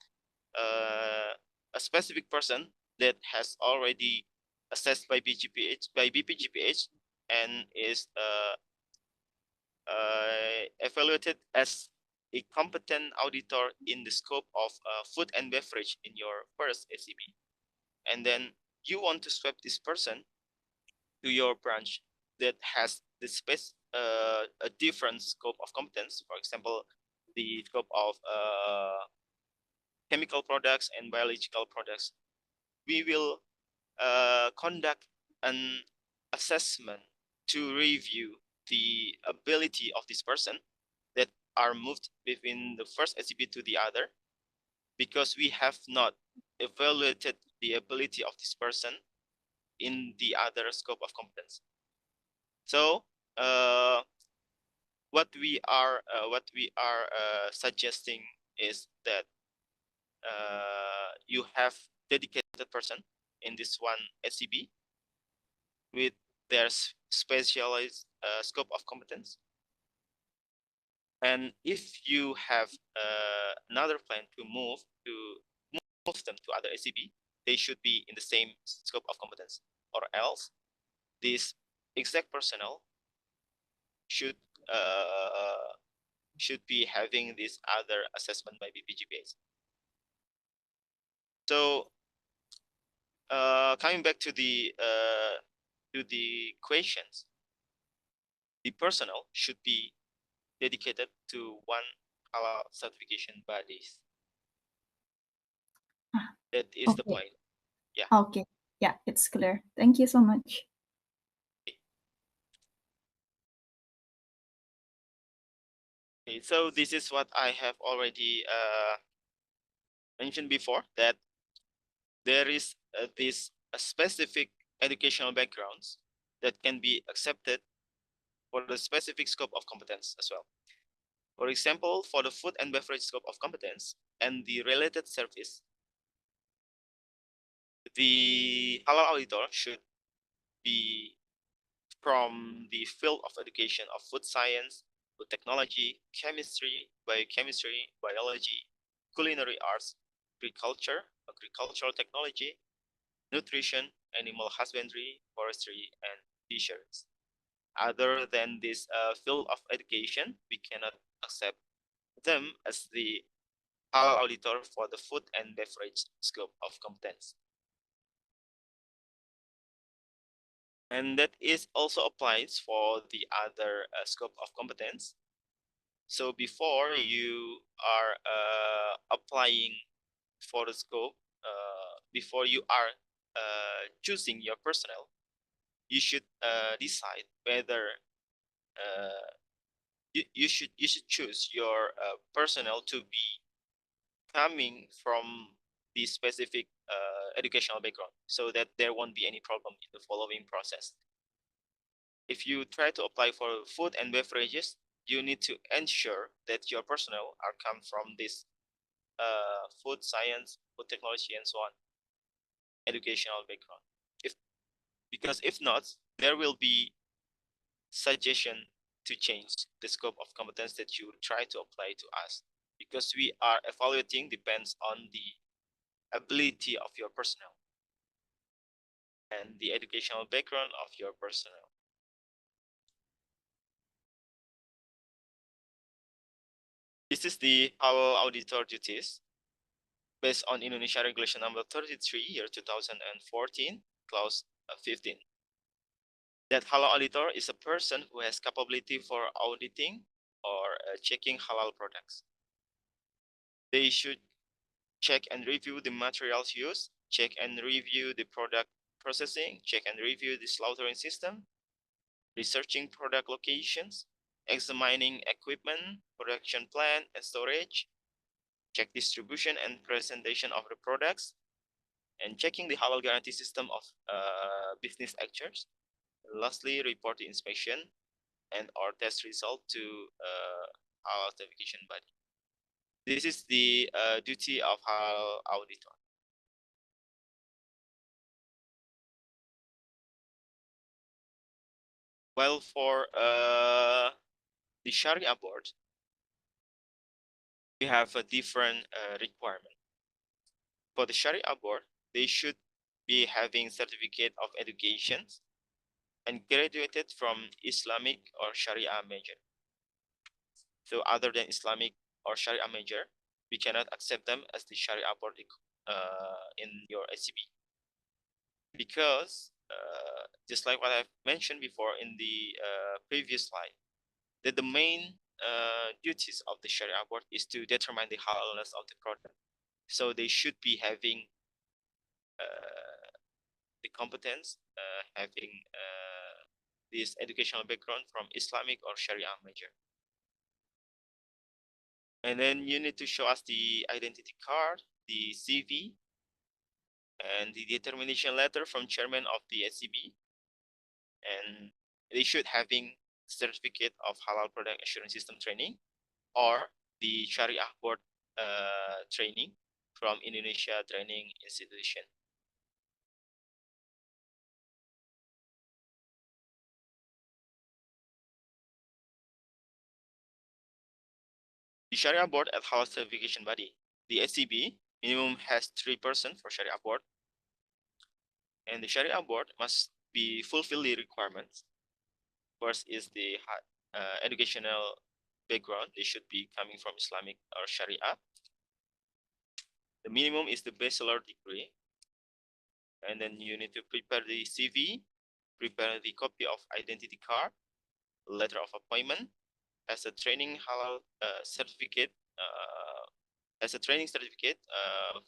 Speaker 1: a specific person that has already assessed by BPJPH and is evaluated as a competent auditor in the scope of food and beverage in your first ACB, and then you want to swap this person to your branch that has the space a different scope of competence. For example, the scope of chemical products and biological products. We will conduct an assessment to review the ability of this person that are moved between the first SCB to the other, because we have not evaluated the ability of this person in the other scope of competence. So what we are suggesting is that you have dedicated person in this one SCB with their specialized scope of competence. And if you have another plan to move them to other SCB, they should be in the same scope of competence, or else this exact personnel should be having this other assessment by BPJPH. So coming back to the questions, the personnel should be dedicated to one halal certification bodies. That is the point. Yeah.
Speaker 5: Okay. Yeah, it's clear. Thank you so much.
Speaker 1: Okay, so this is what I have already mentioned before, that there is this specific educational backgrounds that can be accepted for the specific scope of competence as well. For example, for the food and beverage scope of competence and the related service, the halal auditor should be from the field of education of food science, food technology, chemistry, biochemistry, biology, culinary arts, agricultural technology, nutrition, animal husbandry, forestry, and fisheries. Other than this field of education, we cannot accept them as the halal auditor for the food and beverage scope of competence. And that is also applies for the other scope of competence. So before you are applying for the scope, before you are choosing your personnel, you should decide whether you should choose your personnel to be coming from the specific educational background, so that there won't be any problem in the following process. If you try to apply for food and beverages, you need to ensure that your personnel are come from this food science, food technology, and so on educational background. Because if not, there will be suggestion to change the scope of competence that you try to apply to us, because we are evaluating depends on the ability of your personnel and the educational background of your personnel. This is the Halal auditor duties based on Indonesia Regulation number 33, year 2014, clause 15. That halal auditor is a person who has capability for auditing or checking halal products. They should check and review the materials used, check and review the product processing, check and review the slaughtering system, researching product locations, examining equipment, production plan and storage, check distribution and presentation of the products, and checking the halal guarantee system of business actors. Lastly, report the inspection and or test result to halal certification body. This is the duty of halal auditor. Well, for the Sharia board, we have a different requirement. For the Sharia board, they should be having certificate of education and graduated from Islamic or Sharia major. So other than Islamic or Sharia major, we cannot accept them as the Sharia board in your SCB. Because just like what I've mentioned before in the previous slide, that the main duties of the Sharia board is to determine the halalness of the product. So they should be having the competence, having this educational background from Islamic or Sharia major. And then you need to show us the identity card, the CV, and the determination letter from chairman of the SCB. And they should having certificate of halal product assurance system training or the Sharia board training from Indonesia Training Institution. The Sharia board at halal certification body. The SCB minimum has 3 persons for Sharia board, and the Sharia board must be fulfill the requirements. First is the educational background. They should be coming from Islamic or Sharia. The minimum is the bachelor degree. And then you need to prepare the CV, prepare the copy of identity card, letter of appointment, as a training halal certificate,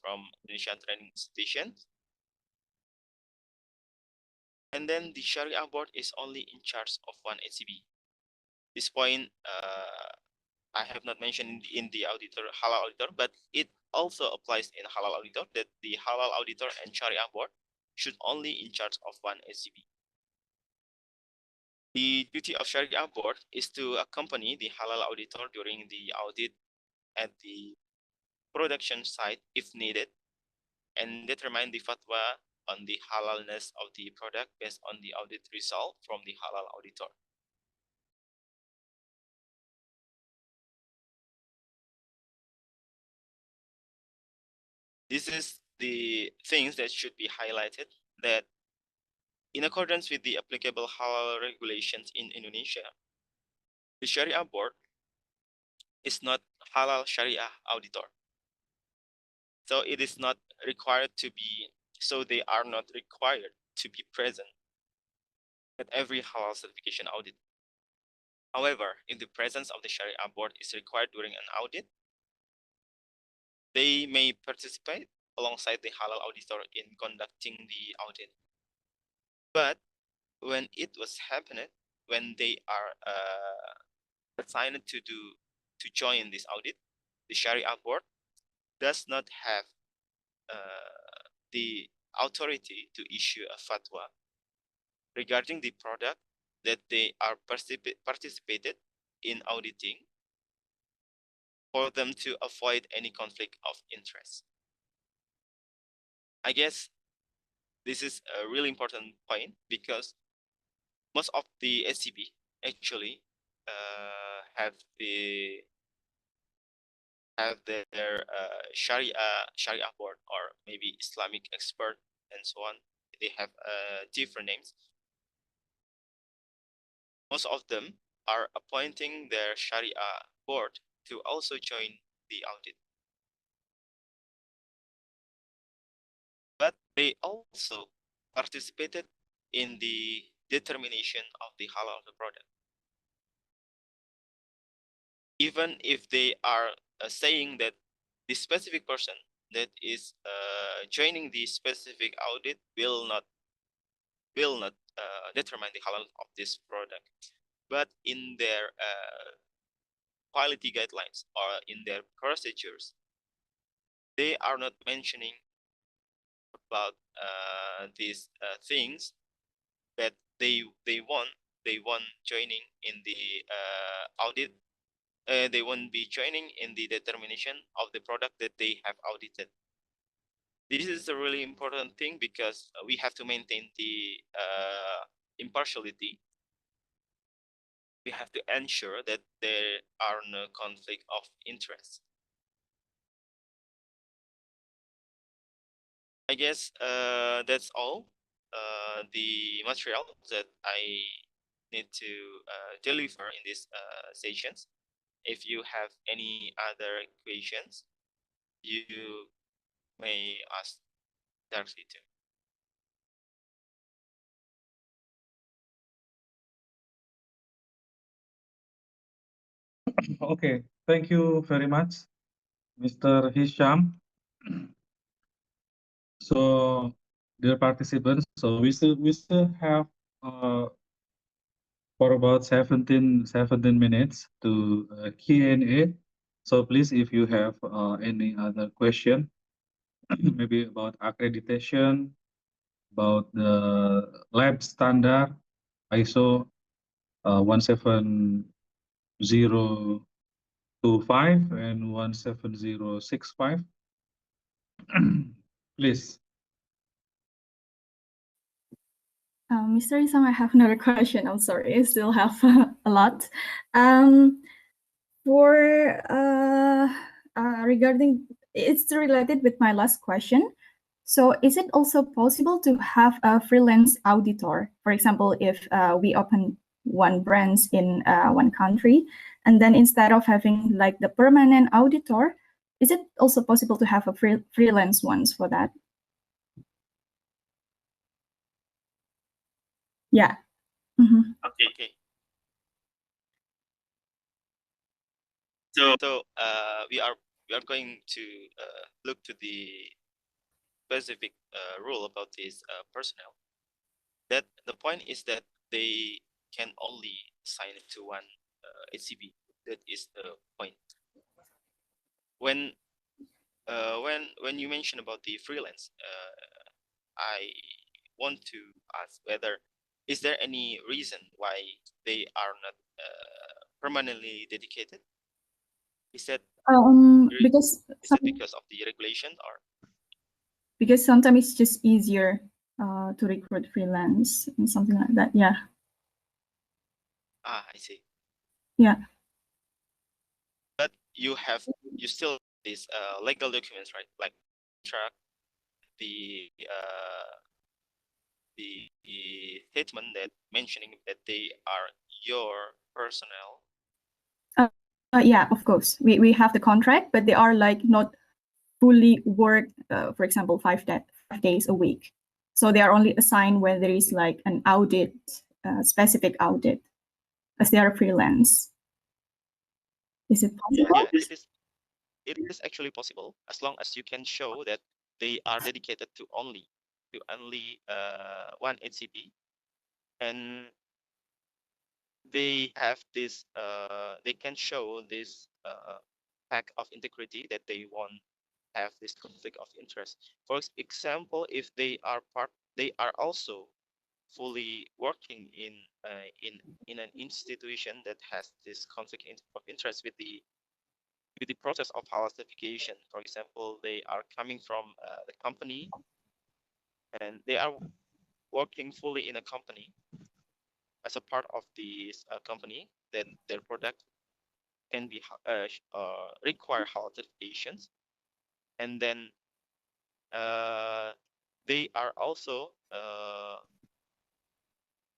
Speaker 1: from Indonesian Training Institution. And then the Sharia board is only in charge of one SCB. This point I have not mentioned in the auditor, halal auditor, but it also applies in halal auditor, that the halal auditor and Sharia board should only in charge of one SCB. The duty of Sharia board is to accompany the halal auditor during the audit at the production site if needed, and determine the fatwa on the halalness of the product based on the audit result from the halal auditor. This is the things that should be highlighted, that in accordance with the applicable halal regulations in Indonesia, the Sharia board is not halal Sharia auditor. So it is not required to be, so they are not required to be present at every halal certification audit. However, if the presence of the Sharia board is required during an audit, they may participate alongside the halal auditor in conducting the audit. But when it was happening, when they are assigned to join this audit, the Sharia board does not have the authority to issue a fatwa regarding the product that they are participated in auditing, for them to avoid any conflict of interest. I guess this is a really important point, because most of the SCB actually have their Sharia board, or maybe Islamic expert and so on. They have different names. Most of them are appointing their Sharia board to also join the audit. But they also participated in the determination of the halal product. Even if they are saying that the specific person that is joining the specific audit will not determine the halal of this product, but in their quality guidelines or in their procedures, they are not mentioning about these things that they want joining in the audit. They won't be joining in the determination of the product that they have audited. This is a really important thing, because we have to maintain the impartiality. We have to ensure that there are no conflict of interest. I guess that's all the material that I need to deliver in these sessions. If you have any other questions, you may ask directly to.
Speaker 2: Okay, thank you very much, Mr. Hisham. So, dear participants, so we still have for about 17 minutes to Q&A. So please, if you have any other question, maybe about accreditation, about the lab standard, ISO 17025 and 17065. Please.
Speaker 5: Mr. Isam, I have another question. I'm sorry, I still have a lot. Regarding, it's related with my last question. So is it also possible to have a freelance auditor? For example, if we open one branch in one country, and then instead of having like the permanent auditor, is it also possible to have a freelance ones for that? Yeah. Mm-hmm.
Speaker 1: Okay. So we are going to look to the specific rule about this personnel. That the point is that they can only assign it to one HCB. That is the point. When you mention about the freelance, I want to ask whether is there any reason why they are not permanently dedicated? Is that
Speaker 5: because
Speaker 1: because of the regulation, or
Speaker 5: because sometimes it's just easier to recruit freelance and something like that? Yeah.
Speaker 1: I see.
Speaker 5: Yeah.
Speaker 1: But you still have these legal documents, right? Like contract, the statement that mentioning that they are your personnel.
Speaker 5: Yeah, of course. We have the contract, but they are like not fully work, for example, 5 days a week. So they are only assigned when there is like an audit, specific audit, as they are freelance. Is it possible?
Speaker 1: Yeah, it is actually possible, as long as you can show that they are dedicated to only one HCP, and they have this they can show this pack of integrity that they won't have this conflict of interest. For example, if they are also fully working in an institution that has this conflict of interest with the process of halal certification. For example, they are coming from the company and they are working fully in a company as a part of this company, that their product can be require halal certifications, and then they are also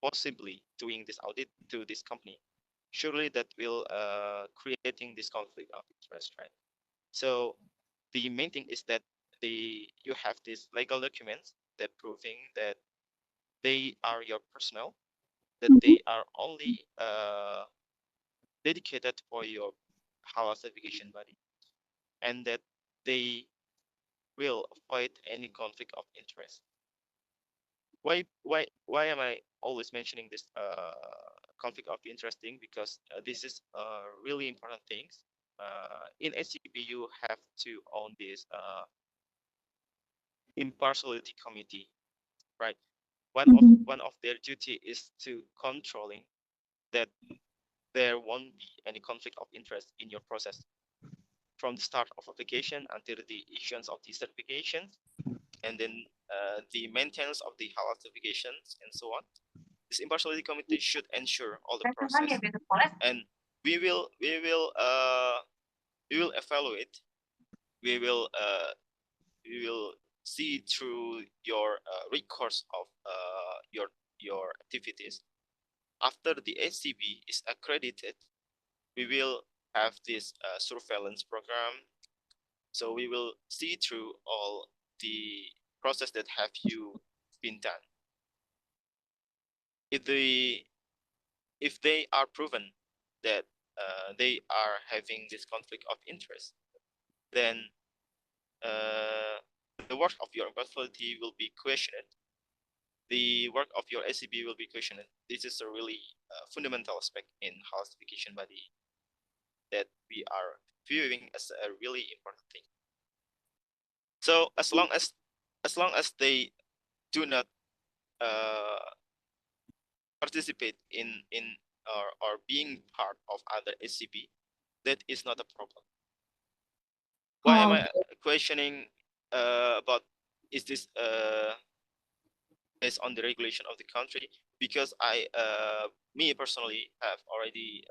Speaker 1: possibly doing this audit to this company. Surely that will creating this conflict of interest, right? So the main thing is that you have these legal documents that proving that they are your personnel, that they are only dedicated for your halal certification body, and that they will avoid any conflict of interest. Why am I always mentioning this conflict of interest thing? Because this is really important things. In SCP, you have to own this impartiality committee, right? One of their duty is to controlling that there won't be any conflict of interest in your process from the start of application until the issuance of the certifications, and then the maintenance of the halal certifications and so on. This impartiality committee should ensure all the process, and we will evaluate. We will see through your recourse of your activities. After the SCB is accredited, we will have this surveillance program. So we will see through all the process that have you been done. If they are proven that they are having this conflict of interest, then the work of your impartiality will be questioned. The work of your SCB will be questioned. This is a really fundamental aspect in halal certification body that we are viewing as a really important thing. So as long as they do not participate in or being part of other SCB, that is not a problem. Why am I questioning about is this based on the regulation of the country? Because me personally have already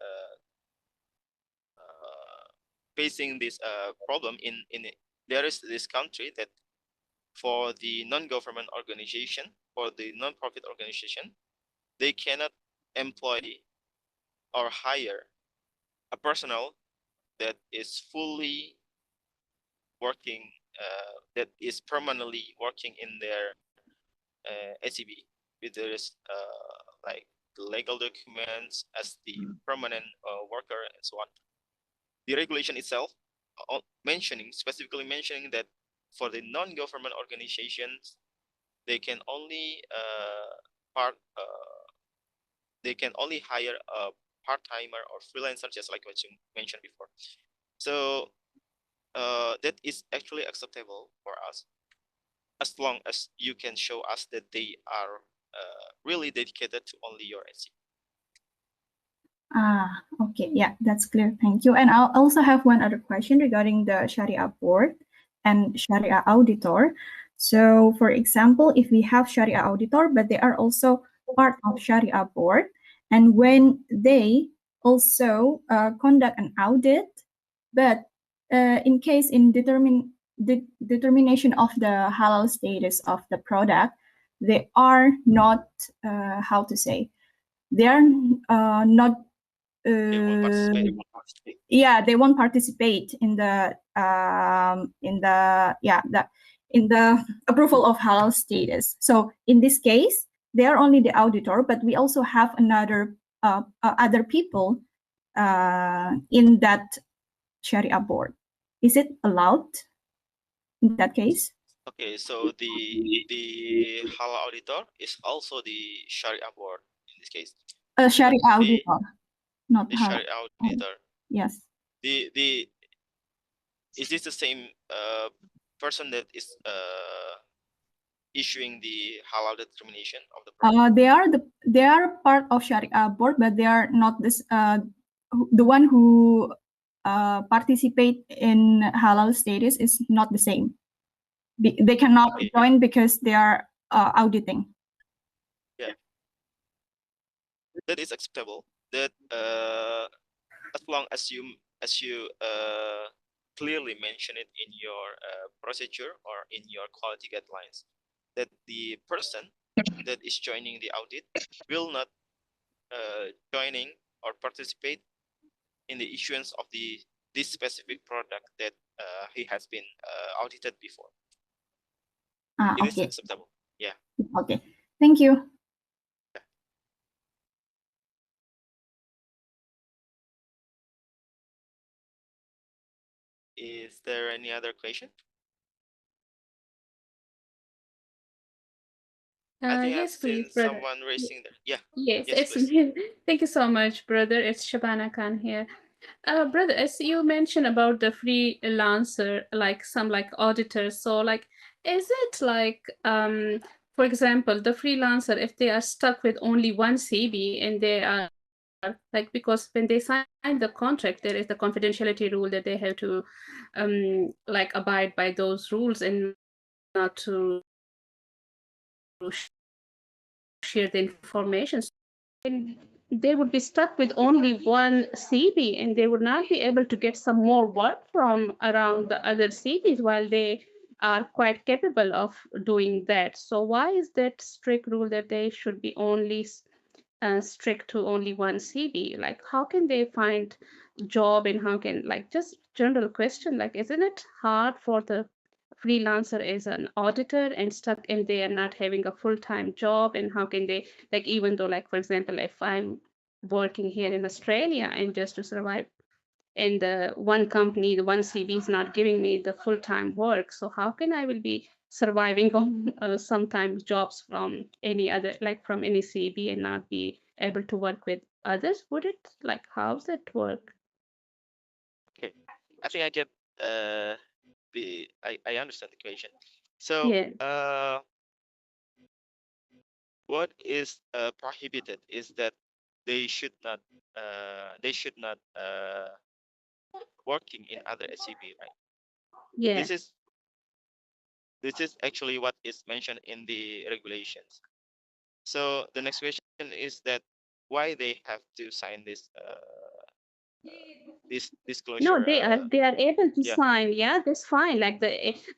Speaker 1: facing this problem in there is this country that for the non-government organization, for the non-profit organization, they cannot employ or hire a personnel that is fully working, that is permanently working in their SCB with this like the legal documents as the permanent worker and so on. The regulation itself specifically mentioning that for the non-government organizations, they can only hire a part-timer or freelancer, just like what you mentioned before. So that is actually acceptable for us, as long as you can show us that they are really dedicated to only your SC.
Speaker 5: Okay, yeah, that's clear. Thank you. And I'll also have one other question regarding the Sharia board and Sharia auditor. So, for example, if we have Sharia auditor, but they are also part of Sharia board, and when they also conduct an audit, but in case in determination of the halal status of the product, they are not how to say, they are not
Speaker 1: They won't participate.
Speaker 5: yeah, they won't participate in the approval of halal status. So in this case, they are only the auditor, but we also have another other people in that Sharia board. Is it allowed in that case?
Speaker 1: Okay, so the halal auditor is also the Sharia board in this case?
Speaker 5: Sharia
Speaker 1: The-
Speaker 5: auditor, not
Speaker 1: The
Speaker 5: halal.
Speaker 1: Sharia auditor.
Speaker 5: Yes.
Speaker 1: Is this the same person that is issuing the halal determination of the product?
Speaker 5: They are part of Sharia board, but they are not this the one who participate in halal status is not the same. They cannot
Speaker 1: Okay.
Speaker 5: join because they are auditing.
Speaker 1: That is acceptable. That as long as you clearly mention it in your procedure or in your quality guidelines, that the person that is joining the audit will not joining or participate in the issuance of this specific product that he has been audited before. It is
Speaker 5: Okay.
Speaker 1: acceptable. Yeah.
Speaker 5: Okay. Thank you.
Speaker 1: Is there any other question? I think I've
Speaker 6: Yes,
Speaker 1: seen
Speaker 6: please, brother.
Speaker 1: someone raising there. Yeah.
Speaker 6: Yes,
Speaker 1: Yes,
Speaker 6: it's
Speaker 1: please.
Speaker 6: me. Thank you so much, brother. It's Shabana Khan here. Brother, as you mentioned about the freelancer, like some like auditors, so like, is it like, for example, the freelancer, if they are stuck with only one CB and they are like, because when they sign the contract, there is the confidentiality rule that they have to like abide by those rules and not to share the information. And they would be stuck with only one CB and they would not be able to get some more work from around the other CBs while they are quite capable of doing that. So why is that strict rule that they should be only strict to only one CB? Like, how can they find job and how can, like, just general question, like, isn't it hard for the freelancer as an auditor and stuck and they are not having a full-time job, and how can they, like, even though, like, for example, if I'm working here in Australia and just to survive, and the one company, the one CB is not giving me the full-time work, so how can I will be surviving on sometimes jobs from any other, like from any CB, and not be able to work with others? Would it, like, how's it work?
Speaker 1: Okay. I think I get I understand the question. So
Speaker 6: Yeah.
Speaker 1: what is prohibited is that they should not working in other SCB, right?
Speaker 6: Yeah.
Speaker 1: This is actually what is mentioned in the regulations. So the next question is that why they have to sign this disclosure?
Speaker 6: No, they are able to
Speaker 1: yeah.
Speaker 6: sign. Yeah, that's fine. Like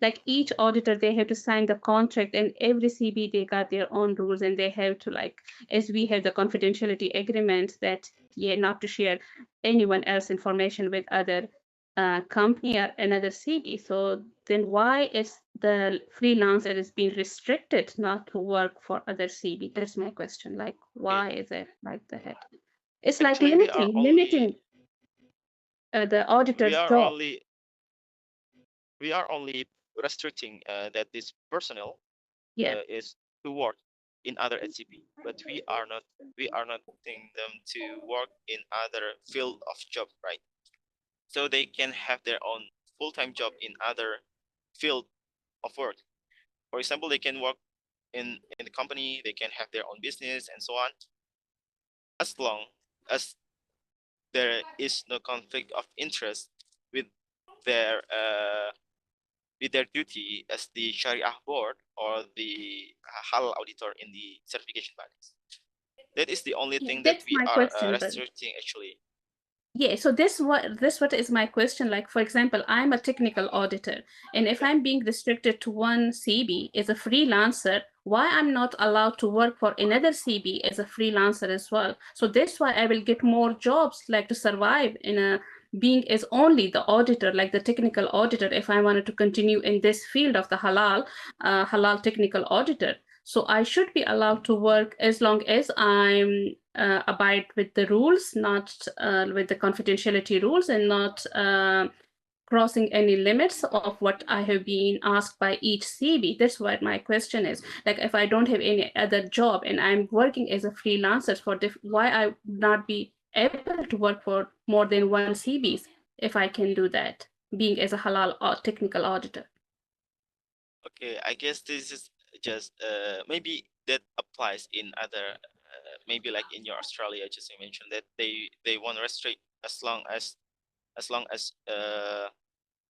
Speaker 6: like each auditor, they have to sign the contract, and every CB they got their own rules, and they have to, like, as we have the confidentiality agreement that, yeah, not to share anyone else information with other company or another CB. So then why is the freelancer is being restricted not to work for other CB? That's my question. Like, why is it like that? It's like
Speaker 1: Actually,
Speaker 6: limiting the auditor's job.
Speaker 1: We are only restricting that this personnel
Speaker 6: Yeah.
Speaker 1: is to work in other SCP, but we are not asking them to work in other field of job, right? So they can have their own full-time job in other field of work. For example, they can work in the company, they can have their own business and so on, as long as there is no conflict of interest with their duty as the Sharia board or the halal auditor in the certification bodies. That is the only thing that
Speaker 6: That's
Speaker 1: we
Speaker 6: my
Speaker 1: are
Speaker 6: question, brother.
Speaker 1: restricting actually.
Speaker 6: Yeah, so this what is my question. Like, for example, I'm a technical auditor, and if I'm being restricted to one CB as a freelancer, why I'm not allowed to work for another CB as a freelancer as well? So that's why I will get more jobs, like, to survive in a being as only the auditor, like the technical auditor, if I wanted to continue in this field of the halal technical auditor. So I should be allowed to work as long as I'm abide with the rules, not with the confidentiality rules, and not crossing any limits of what I have been asked by each CB. That's what my question is. Like, if I don't have any other job and I'm working as a freelancer for why I would not be able to work for more than one CBs if I can do that, being as a halal or technical auditor?
Speaker 1: Okay, I guess this is just maybe that applies in other maybe like in your Australia, just you mentioned that they want to restrict as long as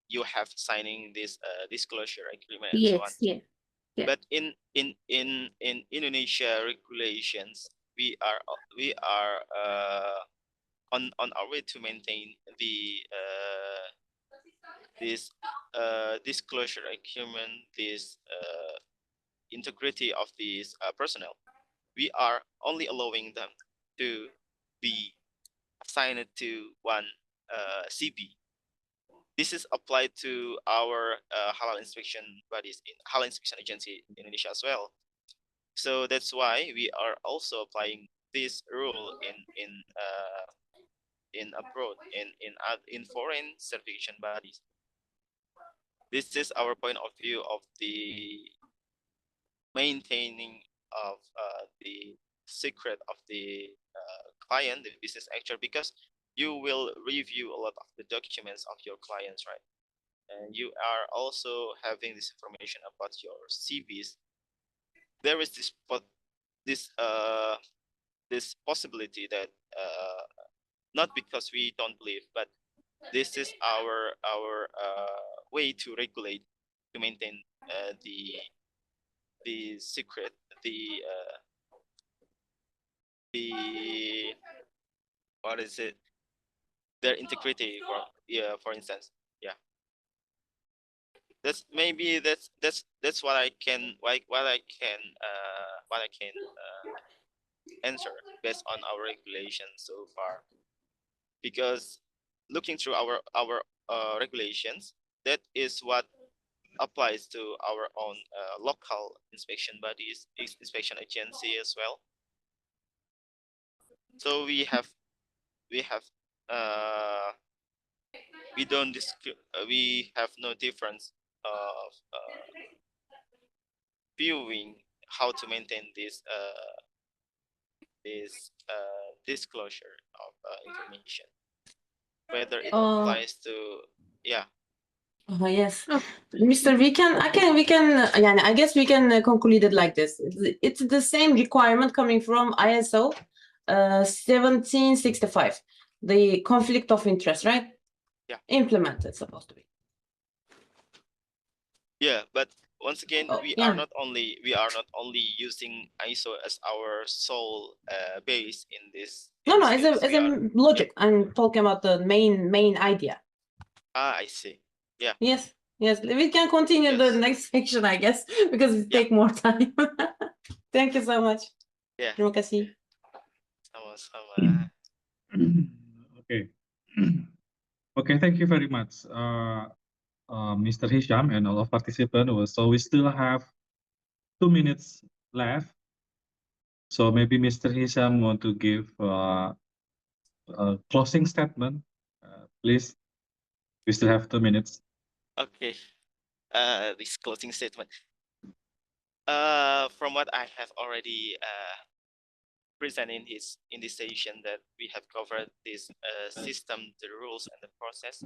Speaker 1: you have signing this disclosure agreement and so on.
Speaker 6: Yes, yeah.
Speaker 1: But in Indonesia regulations, we are on our way to maintain the this disclosure agreement, this integrity of these personnel. We are only allowing them to be assigned to one CB. This is applied to our halal inspection bodies in halal inspection agency in Indonesia as well. So that's why we are also applying this rule in abroad in foreign certification bodies. This is our point of view of the maintaining of the secret of the client, the business actor, because you will review a lot of the documents of your clients, right? And you are also having this information about your CVs. There is this possibility that not because we don't believe, but this is our way to regulate, to maintain the secret, the what is it? Their integrity, for instance, yeah. That's maybe that's what I can answer based on our regulations so far. Because looking through our regulations, that is what applies to our own local inspection bodies, inspection agency as well. So we have no difference of viewing how to maintain this disclosure of information, whether it applies to
Speaker 3: Yes.
Speaker 6: Oh.
Speaker 3: Mr. We can yani, I guess we can conclude it like this. It's the same requirement coming from ISO 1765, the conflict of interest, right?
Speaker 1: Yeah.
Speaker 3: Implemented, supposed to be.
Speaker 1: Yeah, but once again, we
Speaker 3: yeah.
Speaker 1: are not only using ISO as our sole base in this.
Speaker 3: No, as a logic. I'm talking about the main idea.
Speaker 1: I see. Yeah.
Speaker 3: Yes, we can continue the next section, I guess, because it take more time. Thank you so much.
Speaker 1: Yeah.
Speaker 3: Terima kasih.
Speaker 1: Sama-sama.
Speaker 2: Okay. Okay, thank you very much, Mr. Hisham and all of participants. So we still have 2 minutes left. So maybe Mr. Hisham want to give a closing statement, please. We still have 2 minutes.
Speaker 1: Okay. This closing statement. From what I have already presented in this session, that we have covered this system, the rules, and the process.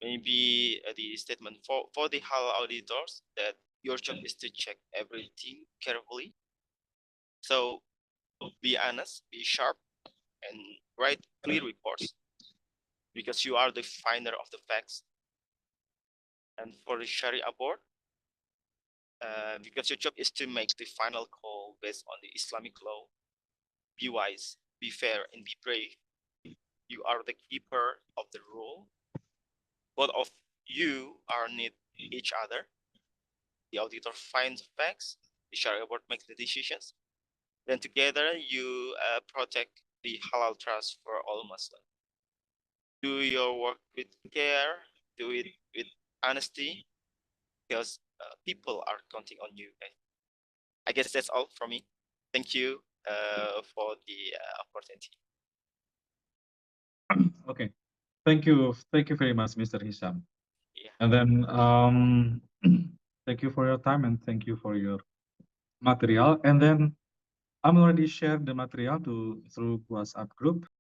Speaker 1: Maybe the statement for the halal auditors, that your job is to check everything carefully. So be honest, be sharp, and write clear reports, because you are the finder of the facts. And for the Sharia board, because your job is to make the final call based on the Islamic law. Be wise, be fair, and be brave. You are the keeper of the rule. Both of you are need each other. The auditor finds facts, the Sharia board makes the decisions. Then together you protect the halal trust for all Muslims. Do your work with care, do it with honesty, because people are counting on you. I guess that's all from me. Thank you for the opportunity.
Speaker 2: Okay, Thank you very much, Mr. Hisham.
Speaker 1: Yeah.
Speaker 2: And then thank you for your time and thank you for your material. And then I'm already shared the material through WhatsApp group.